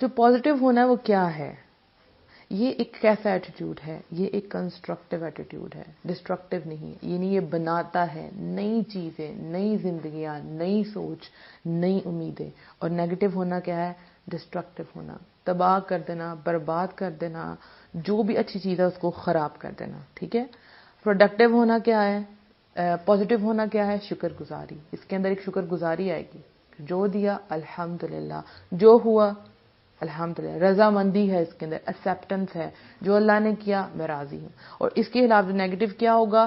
جو پازیٹیو ہونا ہے وہ کیا ہے؟ یہ ایک کیسا ایٹیٹیوڈ ہے؟ یہ ایک کنسٹرکٹیو ایٹیٹیوڈ ہے، ڈسٹرکٹیو نہیں، یعنی یہ بناتا ہے نئی چیزیں، نئی زندگیاں، نئی سوچ، نئی امیدیں. اور نیگیٹو ہونا کیا ہے؟ ڈسٹرکٹیو ہونا، تباہ کر دینا، برباد کر دینا، جو بھی اچھی چیز ہے اس کو خراب کر دینا. ٹھیک ہے. پروڈکٹیو ہونا کیا ہے؟ پازیٹیو ہونا کیا ہے؟ شکر گزاری. اس کے اندر ایک شکر گزاری آئے گی، جو دیا الحمدللہ، جو ہوا الحمدللہ، رضامندی ہے اس کے اندر، ایکسیپٹنس ہے، جو اللہ نے کیا میں راضی ہوں. اور اس کے خلاف جو نیگیٹو کیا ہوگا؟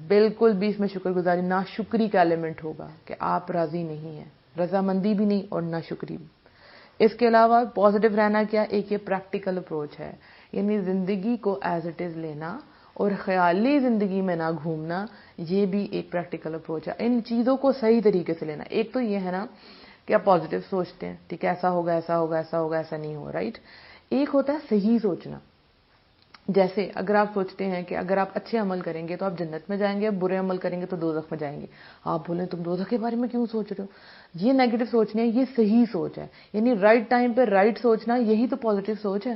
بالکل بھی اس میں شکر گزاری، ناشکری کا ایلیمنٹ ہوگا کہ آپ راضی نہیں ہیں، رضامندی بھی نہیں اور ناشکری بھی. اس کے علاوہ پازیٹیو رہنا کیا؟ ایک یہ پریکٹیکل اپروچ ہے، یعنی زندگی کو ایز اٹ از لینا اور خیالی زندگی میں نہ گھومنا. یہ بھی ایک پریکٹیکل اپروچ ہے، ان چیزوں کو صحیح طریقے سے لینا. ایک تو یہ ہے نا کہ آپ پازیٹیو سوچتے ہیں، ٹھیک ہے، ایسا ہوگا ایسا ہوگا ایسا ہوگا، ایسا نہیں ہو، رائٹ. ایک ہوتا ہے صحیح سوچنا. جیسے اگر آپ سوچتے ہیں کہ اگر آپ اچھے عمل کریں گے تو آپ جنت میں جائیں گے، برے عمل کریں گے تو دوزخ میں جائیں گے. آپ بولیں تم دوزخ کے بارے میں کیوں سوچ رہے ہو؟ یہ نیگیٹو سوچ نہیں ہے، یہ صحیح سوچ ہے. یعنی رائٹ ٹائم پہ رائٹ سوچنا، یہی تو پازیٹیو سوچ ہے.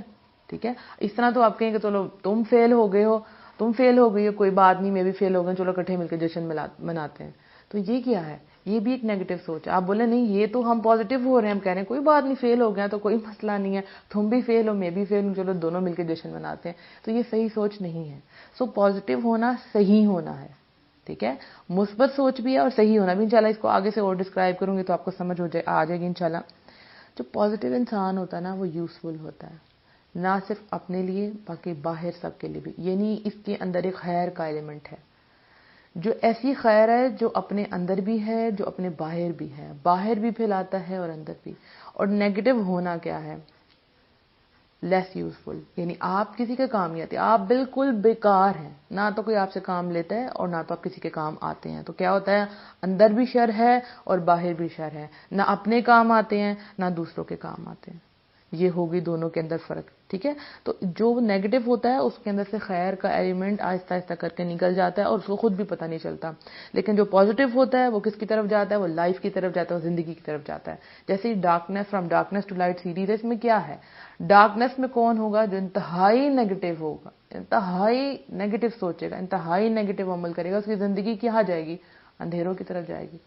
ٹھیک ہے. اس طرح تو آپ کہیں کہ چلو تم فیل ہو گئے ہو، تم فیل ہو گئی ہو، کوئی بات نہیں، میں بھی فیل ہو گئی، چلو اکٹھے مل کے جشن مناتے ہیں. تو یہ کیا ہے؟ یہ بھی ایک نیگیٹو سوچ ہے. آپ بولیں نہیں یہ تو ہم پازیٹیو ہو رہے ہیں، ہم کہہ رہے ہیں کوئی بات نہیں، فیل ہو گیا تو کوئی مسئلہ نہیں ہے، تم بھی فیل ہو میں بھی فیل ہوں، چلو دونوں مل کے جشن مناتے ہیں. تو یہ صحیح سوچ نہیں ہے. سو پازیٹیو ہونا صحیح ہونا ہے. ٹھیک ہے. مثبت سوچ بھی ہے اور صحیح ہونا بھی. انشاءاللہ اس کو آگے سے اور ڈسکرائب کروں گی تو آپ کو سمجھ آ جائے گی انشاءاللہ. جو پازیٹیو انسان ہوتا ہے نا وہ یوزفل ہوتا ہے، نہ صرف اپنے لیے بلکہ باہر سب کے لیے بھی. یعنی اس کے اندر ایک خیر کا ایلیمنٹ ہے، جو ایسی خیر ہے جو اپنے اندر بھی ہے، جو اپنے باہر بھی ہے، باہر بھی پھیلاتا ہے اور اندر بھی. اور نیگیٹو ہونا کیا ہے؟ لیس یوزفل، یعنی آپ کسی کے کام نہیں آتے، آپ بالکل بیکار ہیں، نہ تو کوئی آپ سے کام لیتا ہے اور نہ تو آپ کسی کے کام آتے ہیں. تو کیا ہوتا ہے؟ اندر بھی شر ہے اور باہر بھی شر ہے، نہ اپنے کام آتے ہیں نہ دوسروں کے کام آتے ہیں. یہ ہوگی دونوں کے اندر فرق. ٹھیک ہے. تو جو نیگیٹو ہوتا ہے اس کے اندر سے خیر کا ایلیمنٹ آہستہ آہستہ کر کے نکل جاتا ہے اور اس کو خود بھی پتہ نہیں چلتا. لیکن جو پازیٹیو ہوتا ہے وہ کس کی طرف جاتا ہے؟ وہ لائف کی طرف جاتا ہے، وہ زندگی کی طرف جاتا ہے. جیسے darkness, from darkness to light series ہے، اس میں کیا ہے؟ ڈارکنیس میں کون ہوگا؟ جو انتہائی نیگیٹو ہوگا، انتہائی نیگیٹو سوچے گا، انتہائی نیگیٹو عمل کرے گا، اس کی زندگی کہاں جائے گی؟ اندھیروں کی طرف جائے گی.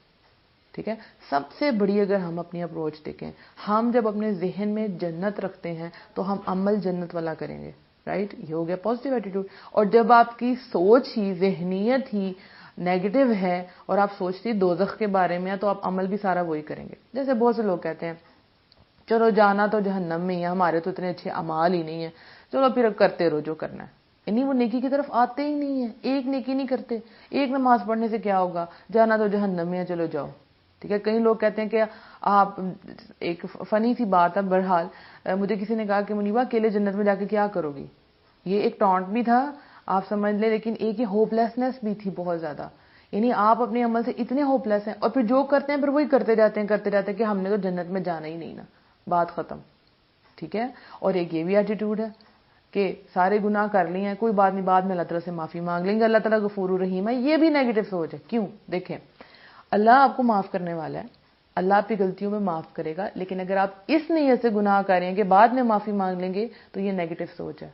ٹھیک ہے. سب سے بڑی اگر ہم اپنی اپروچ دیکھیں، ہم جب اپنے ذہن میں جنت رکھتے ہیں تو ہم عمل جنت والا کریں گے، رائٹ. یہ ہو گیا پازیٹیو ایٹیٹیوڈ. اور جب آپ کی سوچ ہی، ذہنیت ہی نیگیٹو ہے اور آپ سوچتی دوزخ کے بارے میں تو آپ عمل بھی سارا وہی کریں گے. جیسے بہت سے لوگ کہتے ہیں چلو جانا تو جہنم میں ہی ہے، ہمارے تو اتنے اچھے اعمال ہی نہیں ہیں، چلو پھر کرتے رہو جو کرنا ہے. یعنی وہ نیکی کی طرف آتے ہی نہیں ہیں، ایک نیکی نہیں کرتے. ایک نماز پڑھنے سے کیا ہوگا؟ جانا تو جہنم میں ہے، چلو جاؤ. ٹھیک ہے. کئی لوگ کہتے ہیں کہ آپ، ایک فنی سی بات ہے، بہرحال مجھے کسی نے کہا کہ منیبا اکیلے جنت میں جا کے کیا کرو گی؟ یہ ایک ٹانٹ بھی تھا آپ سمجھ لیں، لیکن ایک یہ ہوپ لیسنس بھی تھی بہت زیادہ. یعنی آپ اپنے عمل سے اتنے ہوپ لیس ہیں اور پھر جو کرتے ہیں پھر وہی کرتے جاتے ہیں کہ ہم نے تو جنت میں جانا ہی نہیں نا، بات ختم. ٹھیک ہے. اور ایک یہ بھی ایٹیٹیوڈ ہے کہ سارے گناہ کر لیے ہیں، کوئی بات نہیں، بعد میں اللہ تعالیٰ سے معافی مانگ لیں گے، اللہ تعالیٰ غفور الرحیم ہے. یہ بھی نیگیٹو سوچ ہے. کیوں؟ دیکھیں، اللہ آپ کو معاف کرنے والا ہے، اللہ آپ کی غلطیوں میں معاف کرے گا، لیکن اگر آپ اس نیت سے گناہ کریں کہ بعد میں معافی مانگ لیں گے تو یہ نیگیٹو سوچ ہے.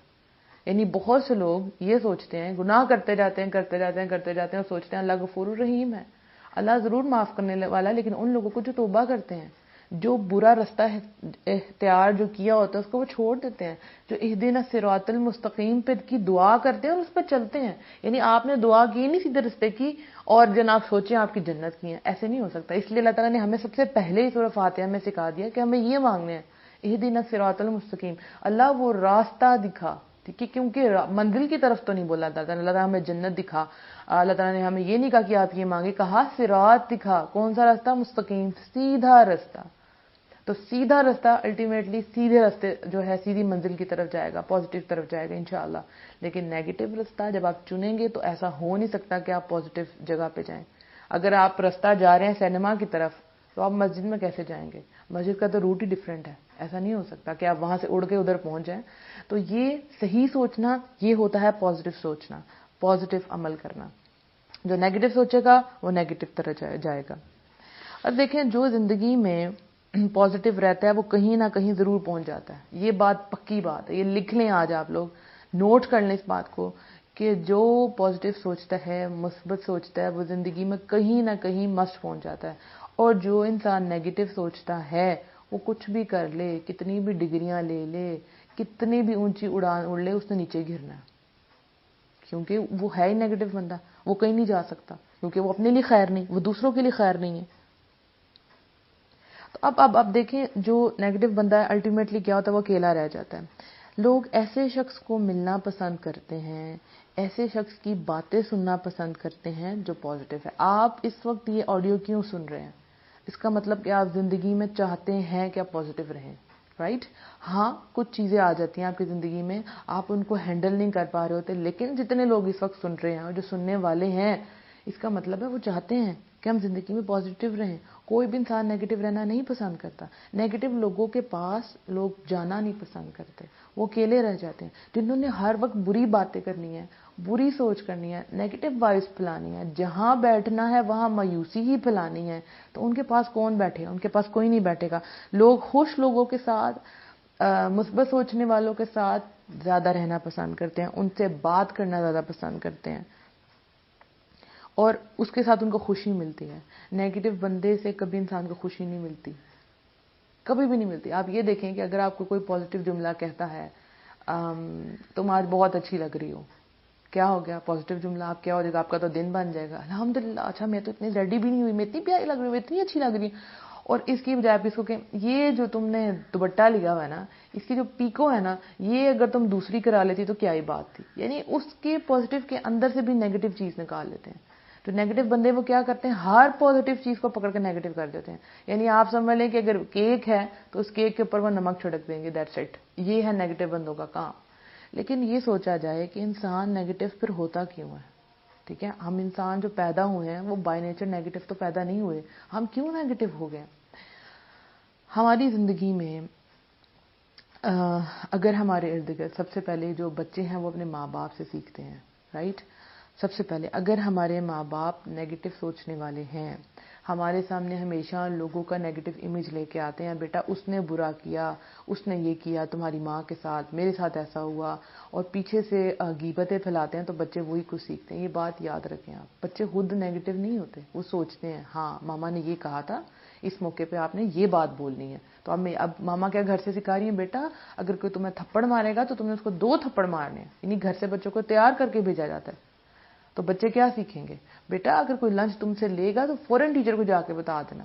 یعنی بہت سے لوگ یہ سوچتے ہیں، گناہ کرتے جاتے ہیں اور سوچتے ہیں اللہ غفور الرحیم ہے، اللہ ضرور معاف کرنے والا ہے. لیکن ان لوگوں کو جو توبہ کرتے ہیں، جو برا رستہ اختیار جو کیا ہوتا ہے اس کو وہ چھوڑ دیتے ہیں، جو اہدنا الصراط المستقیم پہ کی دعا کرتے ہیں اور اس پہ چلتے ہیں. یعنی آپ نے دعا کی نہیں سیدھے رستے کی اور جناب سوچیں آپ کی جنت کی ہیں، ایسے نہیں ہو سکتا. اس لیے اللہ تعالیٰ نے ہمیں سب سے پہلے ہی سورہ فاتحہ میں سکھا دیا کہ ہمیں یہ مانگنے ہیں، اہدنا الصراط المستقیم، اللہ وہ راستہ دکھا. ٹھیک ہے. کیونکہ منزل کی طرف تو نہیں بولا اللہ تعالیٰ ہمیں جنت دکھا. اللہ تعالیٰ نے ہمیں یہ نہیں کہا کہ آپ یہ مانگے، کہا صراط دکھا. کون سا راستہ؟ مستقیم، سیدھا رستہ. تو سیدھا رستہ الٹیمیٹلی سیدھے راستے جو ہے سیدھی منزل کی طرف جائے گا، پازیٹیو طرف جائے گا انشاءاللہ. لیکن نیگیٹو رستہ جب آپ چنیں گے تو ایسا ہو نہیں سکتا کہ آپ پازیٹیو جگہ پہ جائیں. اگر آپ رستہ جا رہے ہیں سینما کی طرف تو آپ مسجد میں کیسے جائیں گے؟ مسجد کا تو روٹ ہی ڈیفرنٹ ہے. ایسا نہیں ہو سکتا کہ آپ وہاں سے اڑ کے ادھر پہنچ جائیں. تو یہ صحیح سوچنا، یہ ہوتا ہے پازیٹیو سوچنا، پازیٹیو عمل کرنا. جو نیگیٹو سوچے گا وہ نیگیٹو طرح جائے گا. اور دیکھیں جو زندگی میں پازیٹیو رہتا ہے وہ کہیں نہ کہیں ضرور پہنچ جاتا ہے. یہ بات پکی بات ہے, یہ لکھ لیں آج آپ لوگ, نوٹ کر لیں اس بات کو کہ جو پازیٹیو سوچتا ہے, مثبت سوچتا ہے, وہ زندگی میں کہیں نہ کہیں مسٹ پہنچ جاتا ہے. اور جو انسان نیگیٹو سوچتا ہے وہ کچھ بھی کر لے, کتنی بھی ڈگریاں لے لے, کتنی بھی اونچی اڑان اڑ لے, اس نے نیچے گرنا ہے, کیونکہ وہ ہے ہی نیگیٹو بندہ, وہ کہیں نہیں جا سکتا, کیونکہ وہ اپنے لیے خیر نہیں, وہ دوسروں کے لیے خیر نہیں ہے. تو اب دیکھیں جو نیگیٹو بندہ ہے الٹیمیٹلی کیا ہوتا ہے, وہ اکیلا رہ جاتا ہے. لوگ ایسے شخص کو ملنا پسند کرتے ہیں, ایسے شخص کی باتیں سننا پسند کرتے ہیں جو پازیٹیو ہے. آپ اس وقت یہ آڈیو کیوں سن رہے ہیں؟ اس کا مطلب کہ آپ زندگی میں چاہتے ہیں کہ آپ پازیٹیو رہیں, رائٹ؟ ہاں, کچھ چیزیں آ جاتی ہیں آپ کی زندگی میں, آپ ان کو ہینڈل نہیں کر پا رہے ہوتے, لیکن جتنے لوگ اس وقت سن رہے ہیں اور جو سننے والے ہیں, اس کا مطلب ہے وہ چاہتے ہیں کہ ہم زندگی میں پازیٹیو رہیں. کوئی بھی انسان نیگیٹو رہنا نہیں پسند کرتا. نیگیٹو لوگوں کے پاس لوگ جانا نہیں پسند کرتے, وہ اکیلے رہ جاتے ہیں. جنہوں نے ہر وقت بری باتیں کرنی ہے, بری سوچ کرنی ہے, نیگیٹو وائبس پھیلانی ہے, جہاں بیٹھنا ہے وہاں مایوسی ہی پھیلانی ہے, تو ان کے پاس کون بیٹھے گا؟ ان کے پاس کوئی نہیں بیٹھے گا. لوگ خوش لوگوں کے ساتھ, مثبت سوچنے والوں کے ساتھ زیادہ رہنا پسند کرتے ہیں, ان سے بات کرنا زیادہ پسند کرتے ہیں, اور اس کے ساتھ ان کو خوشی ملتی ہے. نیگیٹو بندے سے کبھی انسان کو خوشی نہیں ملتی, کبھی بھی نہیں ملتی. آپ یہ دیکھیں کہ اگر آپ کو کوئی پازیٹیو جملہ کہتا ہے, تم آج بہت اچھی لگ رہی ہو, کیا ہو گیا؟ پازیٹیو جملہ, آپ کیا ہو جائے گا؟ آپ کا تو دن بن جائے گا. الحمدللہ, اچھا میں تو اتنی ریڈی بھی نہیں ہوئی, میں اتنی پیاری لگ رہی ہوں, میں اتنی اچھی لگ رہی ہوں. اور اس کی بجائے آپ اس کو کہ یہ جو تم نے دوپٹہ لیا ہوا ہے نا, اس کی جو پیکو ہے نا, یہ اگر تم دوسری کرا لیتی تو کیا ہی بات تھی. یعنی اس کے پازیٹیو کے اندر سے بھی نیگیٹو چیز نکال لیتے ہیں. تو نیگیٹو بندے وہ کیا کرتے ہیں, ہر پازیٹیو چیز کو پکڑ کے نیگیٹو کر دیتے ہیں. یعنی آپ سمجھ لیں کہ اگر کیک ہے تو اس کیک کے اوپر وہ نمک چھڑک دیں گے, دیٹس اٹ. یہ ہے نیگیٹو بندوں کا کام. لیکن یہ سوچا جائے کہ انسان نیگیٹو پھر ہوتا کیوں ہے؟ ٹھیک ہے, ہم انسان جو پیدا ہوئے ہیں وہ بائی نیچر نیگیٹو تو پیدا نہیں ہوئے, ہم کیوں نیگیٹو ہو گئے؟ ہماری زندگی میں اگر ہمارے ارد گرد سب سے پہلے جو بچے ہیں وہ اپنے ماں باپ سے سیکھتے ہیں, رائٹ؟ سب سے پہلے اگر ہمارے ماں باپ نیگیٹو سوچنے والے ہیں, ہمارے سامنے ہمیشہ لوگوں کا نیگیٹو امیج لے کے آتے ہیں, بیٹا اس نے برا کیا, اس نے یہ کیا تمہاری ماں کے ساتھ, میرے ساتھ ایسا ہوا, اور پیچھے سے غیبتیں پھیلاتے ہیں, تو بچے وہی کچھ سیکھتے ہیں. یہ بات یاد رکھیں آپ, بچے خود نیگیٹو نہیں ہوتے, وہ سوچتے ہیں ہاں ماما نے یہ کہا تھا, اس موقع پہ آپ نے یہ بات بولنی ہے. تو اب ماما کیا گھر سے سکھا رہی ہیں, بیٹا اگر کوئی تمہیں تھپڑ مارے گا تو تم نے اس کو 2 تھپڑ مارنے ہیں. یعنی گھر سے بچوں کو تیار کر کے بھیجا جاتا ہے. تو بچے کیا سیکھیں گے؟ بیٹا اگر کوئی لنچ تم سے لے گا تو فوراً ٹیچر کو جا کے بتا دینا.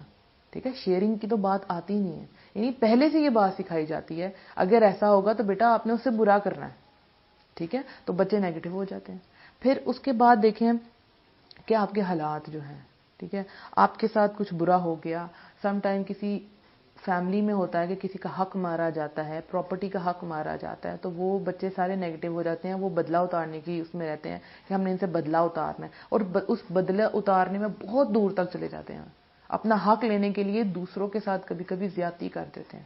ٹھیک ہے, شیئرنگ کی تو بات آتی نہیں ہے. یعنی پہلے سے یہ بات سکھائی جاتی ہے, اگر ایسا ہوگا تو بیٹا آپ نے اس سے برا کرنا ہے. ٹھیک ہے, تو بچے نیگیٹو ہو جاتے ہیں. پھر اس کے بعد دیکھیں کہ آپ کے حالات جو ہیں, ٹھیک ہے, آپ کے ساتھ کچھ برا ہو گیا, سم ٹائم کسی فیملی میں ہوتا ہے کہ کسی کا حق مارا جاتا ہے, پراپرٹی کا حق مارا جاتا ہے, تو وہ بچے سارے نیگیٹو ہو جاتے ہیں. وہ بدلہ اتارنے کی اس میں رہتے ہیں کہ ہم نے ان سے بدلہ اتارنا ہے, اور اس بدلہ اتارنے میں بہت دور تک چلے جاتے ہیں. اپنا حق لینے کے لیے دوسروں کے ساتھ کبھی کبھی زیادتی کر دیتے ہیں,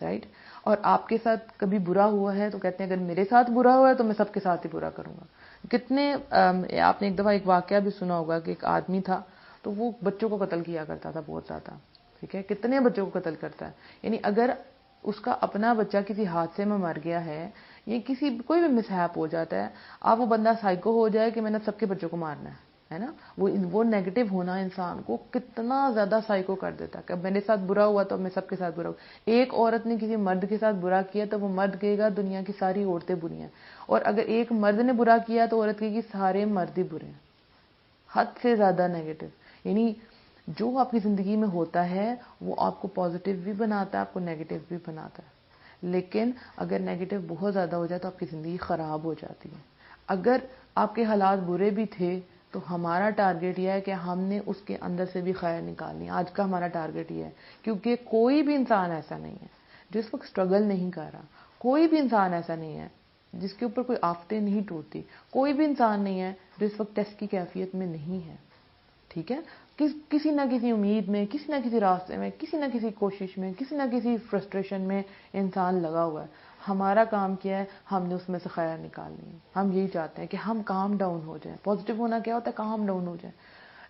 رائٹ؟ اور آپ کے ساتھ کبھی برا ہوا ہے تو کہتے ہیں اگر میرے ساتھ برا ہوا ہے تو میں سب کے ساتھ ہی برا کروں گا. کتنے آپ نے ایک دفعہ ایک واقعہ بھی سنا ہوگا کہ ایک آدمی تھا تو وہ بچوں کو قتل کیا کرتا تھا بہت زیادہ. ٹھیک ہے, کتنے بچوں کو قتل کرتا ہے. یعنی اگر اس کا اپنا بچہ کسی حادثے میں مر گیا ہے, یہ کوئی بھی مسہیپ ہو جاتا ہے, آپ وہ بندہ سائیکو ہو جائے کہ میں نے سب کے بچوں کو مارنا ہے نا, وہ نیگیٹو ہونا انسان کو کتنا زیادہ سائیکو کر دیتا ہے کہ میرے ساتھ برا ہوا تو میں سب کے ساتھ برا ہوں. ایک عورت نے کسی مرد کے ساتھ برا کیا تو وہ مرد کہے گا دنیا کی ساری عورتیں بری ہیں, اور اگر ایک مرد نے برا کیا تو عورت کہے گی سارے مرد ہی برے ہیں. حد سے زیادہ نیگیٹو. یعنی جو آپ کی زندگی میں ہوتا ہے وہ آپ کو پازیٹیو بھی بناتا ہے, آپ کو نیگیٹو بھی بناتا ہے. لیکن اگر نیگیٹو بہت زیادہ ہو جائے تو آپ کی زندگی خراب ہو جاتی ہے. اگر آپ کے حالات برے بھی تھے تو ہمارا ٹارگیٹ یہ ہے کہ ہم نے اس کے اندر سے بھی خیر نکالنی. آج کا ہمارا ٹارگیٹ یہ ہے, کیونکہ کوئی بھی انسان ایسا نہیں ہے جو اس وقت اسٹرگل نہیں کر رہا. کوئی بھی انسان ایسا نہیں ہے جس کے اوپر کوئی آفتیں نہیں ٹوٹتی. کوئی بھی انسان نہیں ہے جو اس وقت ٹیسٹ کی کیفیت میں نہیں ہے. ٹھیک ہے, کسی نہ کسی امید میں, کسی نہ کسی راستے میں, کسی نہ کسی کوشش میں, کسی نہ کسی فرسٹریشن میں انسان لگا ہوا ہے. ہمارا کام کیا ہے, ہم نے اس میں سے خیر نکالنی ہے. ہم یہی چاہتے ہیں کہ ہم کام ڈاؤن ہو جائیں. پازیٹیو ہونا کیا ہوتا ہے, کام ڈاؤن ہو جائیں.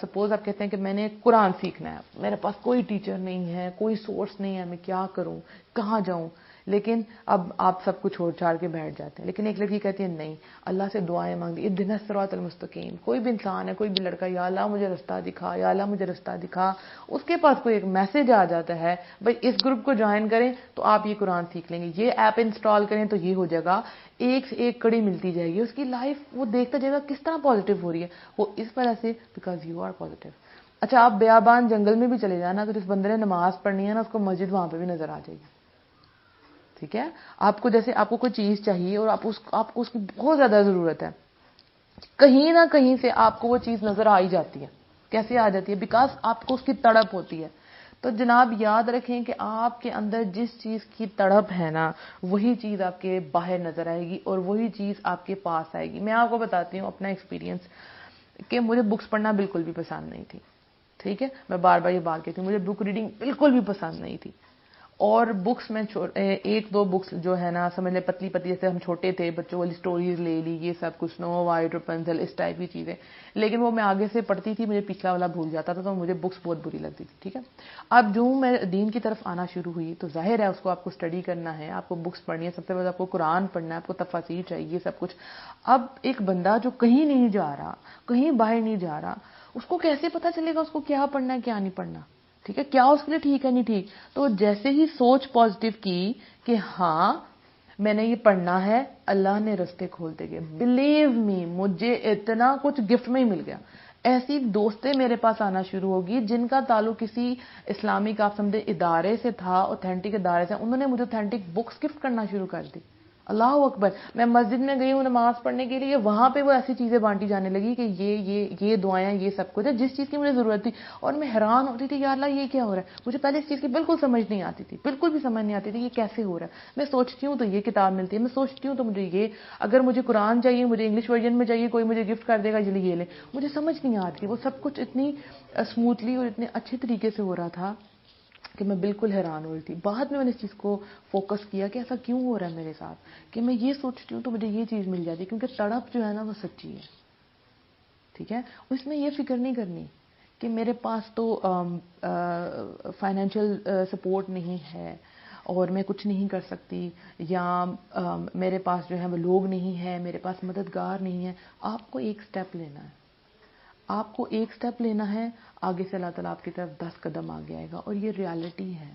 سپوز آپ کہتے ہیں کہ میں نے قرآن سیکھنا ہے, میرے پاس کوئی ٹیچر نہیں ہے, کوئی سورس نہیں ہے, میں کیا کروں, کہاں جاؤں, لیکن اب آپ سب کچھ چھوڑ چھاڑ کے بیٹھ جاتے ہیں. لیکن ایک لڑکی کہتی ہے نہیں, اللہ سے دعائیں مانگ دی, اہدنا الصراط المستقیم. کوئی بھی انسان ہے, کوئی بھی لڑکا, یا اللہ مجھے رستہ دکھا, یا اللہ مجھے رستہ دکھا. اس کے پاس کوئی ایک میسج آ جاتا ہے, بھائی اس گروپ کو جوائن کریں تو آپ یہ قرآن سیکھ لیں گے, یہ ایپ انسٹال کریں تو یہ ہو جائے گا. ایک سے ایک کڑی ملتی جائے گی, اس کی لائف وہ دیکھتا جائے گا کس طرح پازیٹیو ہو رہی ہے. وہ اس وجہ سے بیکاز یو آر پازیٹیو. اچھا, آپ بیابان جنگل میں بھی چلے جانا, تو جس بندے نے نماز پڑھنی ہے نا, اس کو مسجد وہاں پہ بھی نظر آ جائے گی. ٹھیک ہے, آپ کو جیسے آپ کو کوئی چیز چاہیے اور آپ کو اس کی بہت زیادہ ضرورت ہے, کہیں نہ کہیں سے آپ کو وہ چیز نظر آ ہی جاتی ہے. کیسے آ جاتی ہے؟ بیکاز آپ کو اس کی تڑپ ہوتی ہے. تو جناب یاد رکھیں کہ آپ کے اندر جس چیز کی تڑپ ہے نا, وہی چیز آپ کے باہر نظر آئے گی اور وہی چیز آپ کے پاس آئے گی. میں آپ کو بتاتی ہوں اپنا ایکسپیرینس کہ مجھے بکس پڑھنا بالکل بھی پسند نہیں تھی. ٹھیک ہے, میں بار بار یہ بات کہتی ہوں, مجھے بک ریڈنگ بالکل بھی پسند نہیں تھی. اور بکس میں ایک دو بکس جو ہے نا, سمجھ لیں پتلی پتلی, جیسے ہم چھوٹے تھے بچوں والی سٹوریز لے لی, یہ سب کچھ, سنو وائٹ, رپنزل, اس ٹائپ کی چیزیں. لیکن وہ میں آگے سے پڑھتی تھی, مجھے پچھلا والا بھول جاتا تھا, تو مجھے بکس بہت بری لگتی تھی. ٹھیک ہے, اب جو میں دین کی طرف آنا شروع ہوئی تو ظاہر ہے اس کو آپ کو اسٹڈی کرنا ہے, آپ کو بکس پڑھنی ہے, سب سے پہلے آپ کو قرآن پڑھنا ہے, آپ کو تفاسیر چاہیے, سب کچھ. اب ایک بندہ جو کہیں نہیں جا رہا, کہیں باہر نہیں جا رہا, اس کو کیسے پتا چلے گا اس کو کیا پڑھنا ہے کیا نہیں پڑھنا؟ ٹھیک ہے, کیا اس کے لیے ٹھیک ہے نہیں ٹھیک. تو جیسے ہی سوچ پازیٹیو کی کہ ہاں میں نے یہ پڑھنا ہے, اللہ نے رستے کھولتے گئے. بلیو می, مجھے اتنا کچھ گفٹ میں ہی مل گیا. ایسی دوستیں میرے پاس آنا شروع ہوگی جن کا تعلق کسی اسلامک آپ سمجھے ادارے سے تھا, اوتھینٹک ادارے سے, انہوں نے مجھے اوتھینٹک بکس گفٹ کرنا شروع کر دی. اللہ اکبر. میں مسجد میں گئی ہوں نماز پڑھنے کے لیے, وہاں پہ وہ ایسی چیزیں بانٹی جانے لگی کہ یہ دعائیں, یہ سب کچھ ہے جس چیز کی مجھے ضرورت تھی. اور میں حیران ہوتی تھی, یا اللہ یہ کیا ہو رہا ہے. مجھے پہلے اس چیز کی بالکل سمجھ نہیں آتی تھی, بالکل بھی سمجھ نہیں آتی تھی یہ کیسے ہو رہا ہے. میں سوچتی ہوں تو یہ کتاب ملتی ہے, میں سوچتی ہوں تو مجھے یہ, اگر مجھے قرآن چاہیے, مجھے انگلش ورژن میں چاہیے, کوئی مجھے گفٹ کر دے گا جلدی یہ لے. مجھے سمجھ نہیں آتی. وہ سب کچھ اتنی اسموتھلی اور اتنے اچھے طریقے سے ہو رہا تھا کہ میں بالکل حیران ہوئی تھی. بعد میں نے اس چیز کو فوکس کیا کہ ایسا کیوں ہو رہا ہے میرے ساتھ, کہ میں یہ سوچتی ہوں تو مجھے یہ چیز مل جاتی, کیونکہ تڑپ جو ہے نا وہ سچی ہے. ٹھیک ہے, اس میں یہ فکر نہیں کرنی کہ میرے پاس تو فائنینشیل سپورٹ نہیں ہے اور میں کچھ نہیں کر سکتی, یا میرے پاس جو ہے وہ لوگ نہیں ہیں, میرے پاس مددگار نہیں ہے. آپ کو ایک سٹیپ لینا ہے, آپ کو ایک سٹیپ لینا ہے, آگے سے اللہ تعالیٰ آپ کی طرف 10 قدم آگے آئے گا, اور یہ ریالٹی ہے.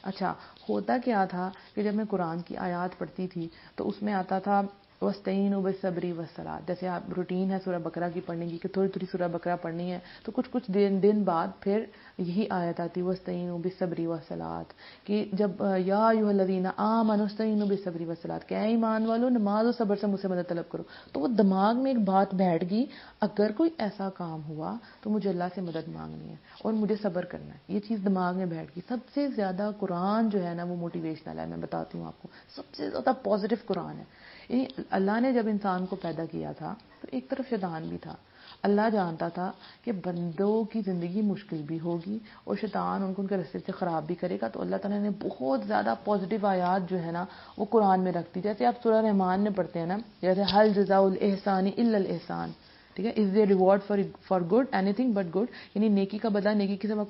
اچھا, ہوتا کیا تھا کہ جب میں قرآن کی آیات پڑھتی تھی تو اس میں آتا تھا وَاسْتَعِینُوا بِالصَّبْرِ وَالصَّلَاةِ. جیسے آپ روٹین ہے سورہ بقرہ کی پڑھنے کی کہ تھوڑی تھوڑی سورہ بقرہ پڑھنی ہے, تو کچھ دن بعد پھر یہی آیت آتی وَاسْتَعِینُوا بِالصَّبْرِ وَالصَّلَاةِ, کہ جب یا ایھا الذین آمنوا استعینوا بالصبر والصلاۃ, کہ اے ایمان والو نماز اور صبر سے مجھ سے مدد طلب کرو. تو وہ دماغ میں ایک بات بیٹھ گئی, اگر کوئی ایسا کام ہوا تو مجھے اللہ سے مدد مانگنی ہے اور مجھے صبر کرنا ہے. یہ چیز دماغ میں بیٹھ گئی. سب سے زیادہ قرآن جو ہے نا وہ موٹیویشنل ہے, میں بتاتی ہوں آپ کو, سب سے زیادہ پازیٹیو قرآن ہے. یعنی اللہ نے جب انسان کو پیدا کیا تھا تو ایک طرف شیطان بھی تھا. اللہ جانتا تھا کہ بندوں کی زندگی مشکل بھی ہوگی اور شیطان ان کو ان کے رستے سے خراب بھی کرے گا, تو اللہ تعالیٰ نے بہت زیادہ پازیٹیو آیات جو ہے نا وہ قرآن میں رکھتی. جیسے آپ سورہ رحمان میں پڑھتے ہیں نا, جیسے حل جزاء الاحسان الا الاحسان. ٹھیک ہے, is the reward for good anything but good, یعنی نیکی کا بدلہ نیکی کے سوا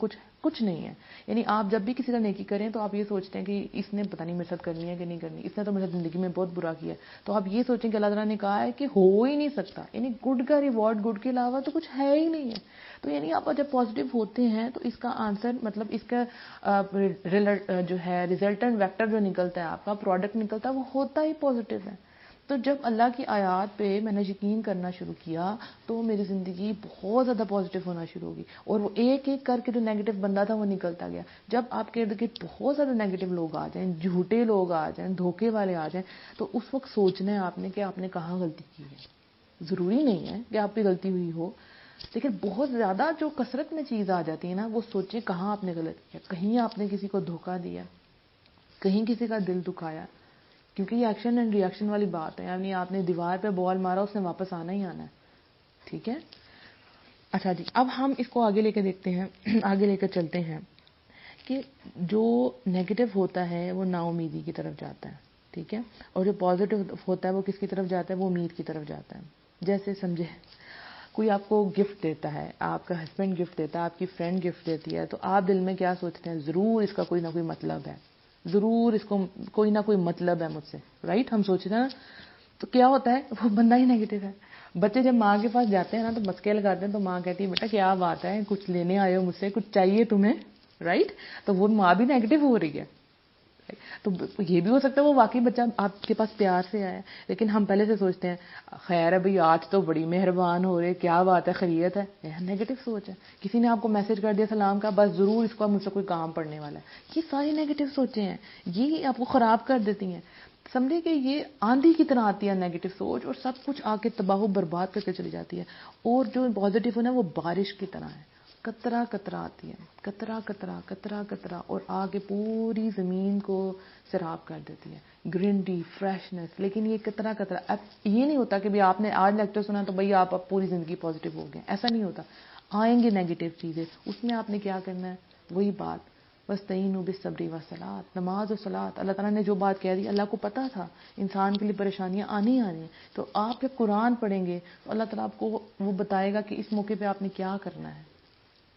کچھ نہیں ہے. یعنی آپ جب بھی کسی کا نیکی کریں تو آپ یہ سوچتے ہیں کہ اس نے پتہ نہیں میرے ساتھ کرنی ہے کہ نہیں کرنی, اس نے تو میری زندگی میں بہت برا کیا ہے, تو آپ یہ سوچیں کہ اللہ تعالیٰ نے کہا ہے کہ ہو ہی نہیں سکتا, یعنی گڈ کا ریوارڈ گڈ کے علاوہ تو کچھ ہے ہی نہیں ہے. تو یعنی آپ جب پازیٹیو ہوتے ہیں تو اس کا آنسر, مطلب اس کا جو ہے ریزلٹنٹ ویکٹر جو نکلتا ہے, آپ کا پروڈکٹ نکلتا ہے, وہ ہوتا ہی پازیٹیو ہے. تو جب اللہ کی آیات پہ میں نے یقین کرنا شروع کیا تو میری زندگی بہت زیادہ پازیٹیو ہونا شروع ہوگی, اور وہ ایک ایک کر کے جو نیگیٹو بندہ تھا وہ نکلتا گیا. جب آپ کے ارد گرد بہت زیادہ نیگیٹو لوگ آ جائیں, جھوٹے لوگ آ جائیں, دھوکے والے آ جائیں, تو اس وقت سوچنا ہے آپ نے کہ آپ نے کہاں غلطی کی ہے. ضروری نہیں ہے کہ آپ کی غلطی ہوئی ہو, لیکن بہت زیادہ جو کثرت میں چیز آ جاتی ہے نا, وہ سوچیں کہاں آپ نے غلط کیا. کہیں آپ نے کسی کو دھوکہ دیا, کہیں کسی کا دل دکھایا, کیونکہ یہ ایکشن اینڈ ری ایکشن والی بات ہے. یعنی آپ نے دیوار پہ بال مارا, اس نے واپس آنا ہی آنا ہے. ٹھیک ہے, اچھا جی, اب ہم اس کو آگے لے کے دیکھتے ہیں, آگے لے کر چلتے ہیں کہ جو نیگیٹو ہوتا ہے وہ نا امیدی کی طرف جاتا ہے. ٹھیک ہے, اور جو پازیٹیو ہوتا ہے وہ کس کی طرف جاتا ہے, وہ امید کی طرف جاتا ہے. جیسے سمجھے کوئی آپ کو گفٹ دیتا ہے, آپ کا ہسبینڈ گفٹ دیتا ہے, آپ کی فرینڈ گفٹ دیتی ہے, تو آپ دل میں کیا سوچتے ہیں, ضرور اس کا کوئی نہ کوئی مطلب ہے, ضرور اس کو کوئی نہ کوئی مطلب ہے مجھ سے, رائٹ, ہم سوچتے ہیں نا. تو کیا ہوتا ہے, وہ بندہ ہی نیگیٹو ہے. بچے جب ماں کے پاس جاتے ہیں نا تو مسکے لگاتے ہیں, تو ماں کہتی ہے بیٹا کیا بات ہے, کچھ لینے آئے ہو مجھ سے, کچھ چاہیے تمہیں, رائٹ. تو وہ ماں بھی نیگیٹو ہو رہی ہے. تو یہ بھی ہو سکتا ہے وہ واقعی بچہ آپ کے پاس پیار سے آیا ہے, لیکن ہم پہلے سے سوچتے ہیں خیر ہے بھئی آج تو بڑی مہربان ہو رہے, کیا بات ہے, خیریت ہے. نیگیٹو سوچ ہے. کسی نے آپ کو میسج کر دیا سلام کا, بس ضرور اس کو مجھ سے کوئی کام پڑنے والا ہے. یہ ساری نیگیٹو سوچیں ہیں, یہ آپ کو خراب کر دیتی ہیں. سمجھے کہ یہ آندھی کی طرح آتی ہے نیگیٹو سوچ, اور سب کچھ آ کے تباہ و برباد کر کے چلی جاتی ہے. اور جو پازیٹیو ہے نا وہ بارش کی طرح ہے, قطرہ قطرہ آتی ہے, قطرہ قطرہ قطرہ قطرہ, اور آگے پوری زمین کو سیراب کر دیتی ہے, گرینٹی, فریشنس. لیکن یہ قطرہ قطرہ, اب یہ نہیں ہوتا کہ بھی آپ نے آج لیکچر سنا تو بھئی آپ اب پوری زندگی پازیٹیو ہو گئے, ایسا نہیں ہوتا. آئیں گے نیگیٹو چیزیں, اس میں آپ نے کیا کرنا ہے, وہی بات, وَاسْتَعِینُوا بِالصَّبْرِ وَالصَّلَاةِ, نماز و صلاۃ. اللہ تعالیٰ نے جو بات کہہ دی, اللہ کو پتا تھا انسان کے لیے پریشانیاں آنی آنی. تو آپ جب قرآن پڑھیں گے تو اللہ تعالیٰ آپ کو وہ بتائے گا کہ اس موقع پہ آپ نے کیا کرنا ہے.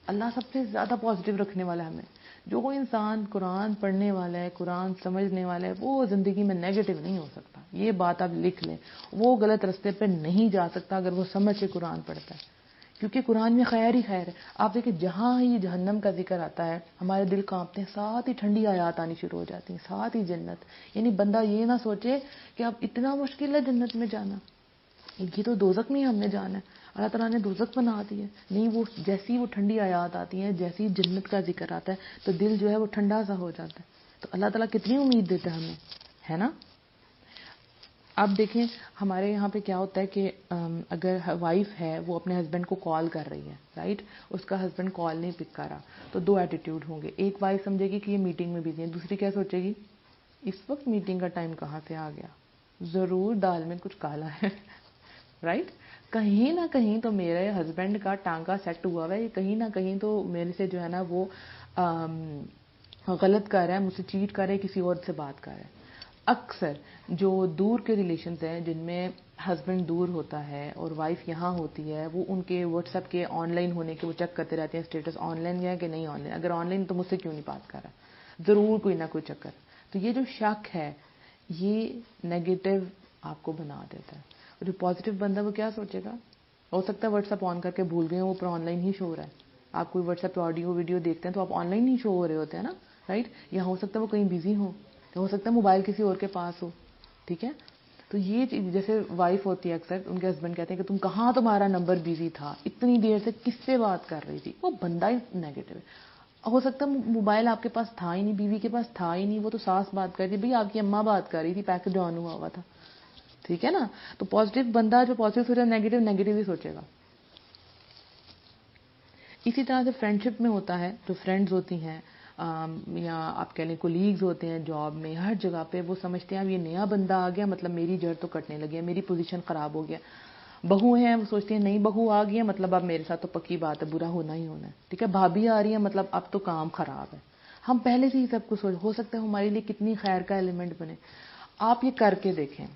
اللہ سب سے زیادہ پازیٹیو رکھنے والا ہے ہمیں. جو کوئی انسان قرآن پڑھنے والا ہے, قرآن سمجھنے والا ہے, وہ زندگی میں نیگیٹو نہیں ہو سکتا. یہ بات آپ لکھ لیں, وہ غلط رستے پہ نہیں جا سکتا اگر وہ سمجھ کے قرآن پڑھتا ہے, کیونکہ قرآن میں خیر ہی خیر ہے. آپ دیکھیں جہاں ہی جہنم کا ذکر آتا ہے ہمارے دل کانپتے ہیں, ساتھ ہی ٹھنڈی آیات آنی شروع ہو جاتی ہیں, ساتھ ہی جنت. یعنی بندہ یہ نہ سوچے کہ اب اتنا مشکل ہے جنت میں جانا, یہ تو دوزخ میں ہی ہم نے جانا ہے, اللہ تعالیٰ نے دوزخ بنا دی ہے. نہیں, وہ جیسی وہ ٹھنڈی آیات آتی ہیں, جیسی جنت کا ذکر آتا ہے تو دل جو ہے وہ ٹھنڈا سا ہو جاتا ہے. تو اللہ تعالیٰ کتنی امید دیتا ہے ہمیں, ہے نا. اب دیکھیں ہمارے یہاں پہ کیا ہوتا ہے کہ اگر وائف ہے وہ اپنے ہسبینڈ کو کال کر رہی ہے, رائٹ, اس کا ہسبینڈ کال نہیں پک کر رہا, تو دو ایٹیٹیوڈ ہوں گے. ایک وائف سمجھے گی کہ یہ میٹنگ میں بزی ہے, دوسری کیا سوچے گی, اس وقت میٹنگ کا ٹائم کہاں سے آ گیا, ضرور دال میں کچھ کالا ہے, رائٹ. کہیں نہ کہیں تو میرے ہسبینڈ کا ٹانکا سیٹ ہوا ہے, کہیں نہ کہیں تو میرے سے جو ہے نا وہ غلط کر رہا ہے, مجھ سے چیٹ کر رہا ہے, کسی اور سے بات کر رہا ہے. اکثر جو دور کے ریلیشنز ہیں جن میں ہسبینڈ دور ہوتا ہے اور وائف یہاں ہوتی ہے, وہ ان کے واٹس ایپ کے آن لائن ہونے کے وہ چیک کرتے رہتے ہیں اسٹیٹس آن لائن ہے کہ نہیں آن لائن, اگر آن لائن تو مجھ سے کیوں نہیں بات کر رہا, ضرور کوئی نہ کوئی چکر. تو یہ جو شک ہے یہ نیگیٹو آپ کو بنا دیتا ہے. اور جو پازیٹیو بندہ وہ کیا سوچے گا, ہو سکتا ہے واٹس ایپ آن کر کے بھول گئے, وہ پر آن لائن ہی شو ہو رہا ہے. آپ کوئی واٹس ایپ پہ آڈیو ویڈیو دیکھتے ہیں تو آپ آن لائن ہی شو ہو رہے ہوتے ہیں نا, رائٹ. یا ہو سکتا ہے وہ کہیں بزی ہوں, ہو سکتا ہے موبائل کسی اور کے پاس ہو, ٹھیک ہے. تو یہ جیسے وائف ہوتی ہے اکثر, ان کے ہسبینڈ کہتے ہیں کہ تم کہاں, تمہارا نمبر بزی تھا, اتنی دیر سے کس سے بات کر رہی تھی, وہ بندہ ہی نیگیٹو ہے. ہو سکتا ہے موبائل آپ کے پاس تھا ہی نہیں, بیوی کے پاس تھا ہی نہیں, وہ تو ساس بات کر رہی تھی, بھئی آپ کی اماں بات کر رہی تھی, پیکج آن ہوا تھا, ٹھیک ہے نا. تو پازیٹیو بندہ جو پازیٹیو سوچے, نیگیٹو ہی سوچے گا. اسی طرح سے فرینڈشپ میں ہوتا ہے, جو فرینڈز ہوتی ہیں یا آپ کہہ لیں کولیگز ہوتے ہیں جاب میں, ہر جگہ پہ وہ سمجھتے ہیں اب یہ نیا بندہ آ گیا مطلب میری جڑ تو کٹنے لگی ہے, میری پوزیشن خراب ہو گیا. بہو ہیں وہ سوچتے ہیں نئی بہو آ گئی ہے مطلب اب میرے ساتھ تو پکی بات ہے, برا ہونا ہی ہونا ہے, ٹھیک ہے. بھابھی آ رہی ہے مطلب اب تو کام خراب ہے. ہم پہلے سے ہی سب کچھ ہو سکتا ہے ہمارے لیے کتنی خیر کا ایلیمنٹ بنے. آپ یہ کر کے دیکھیں,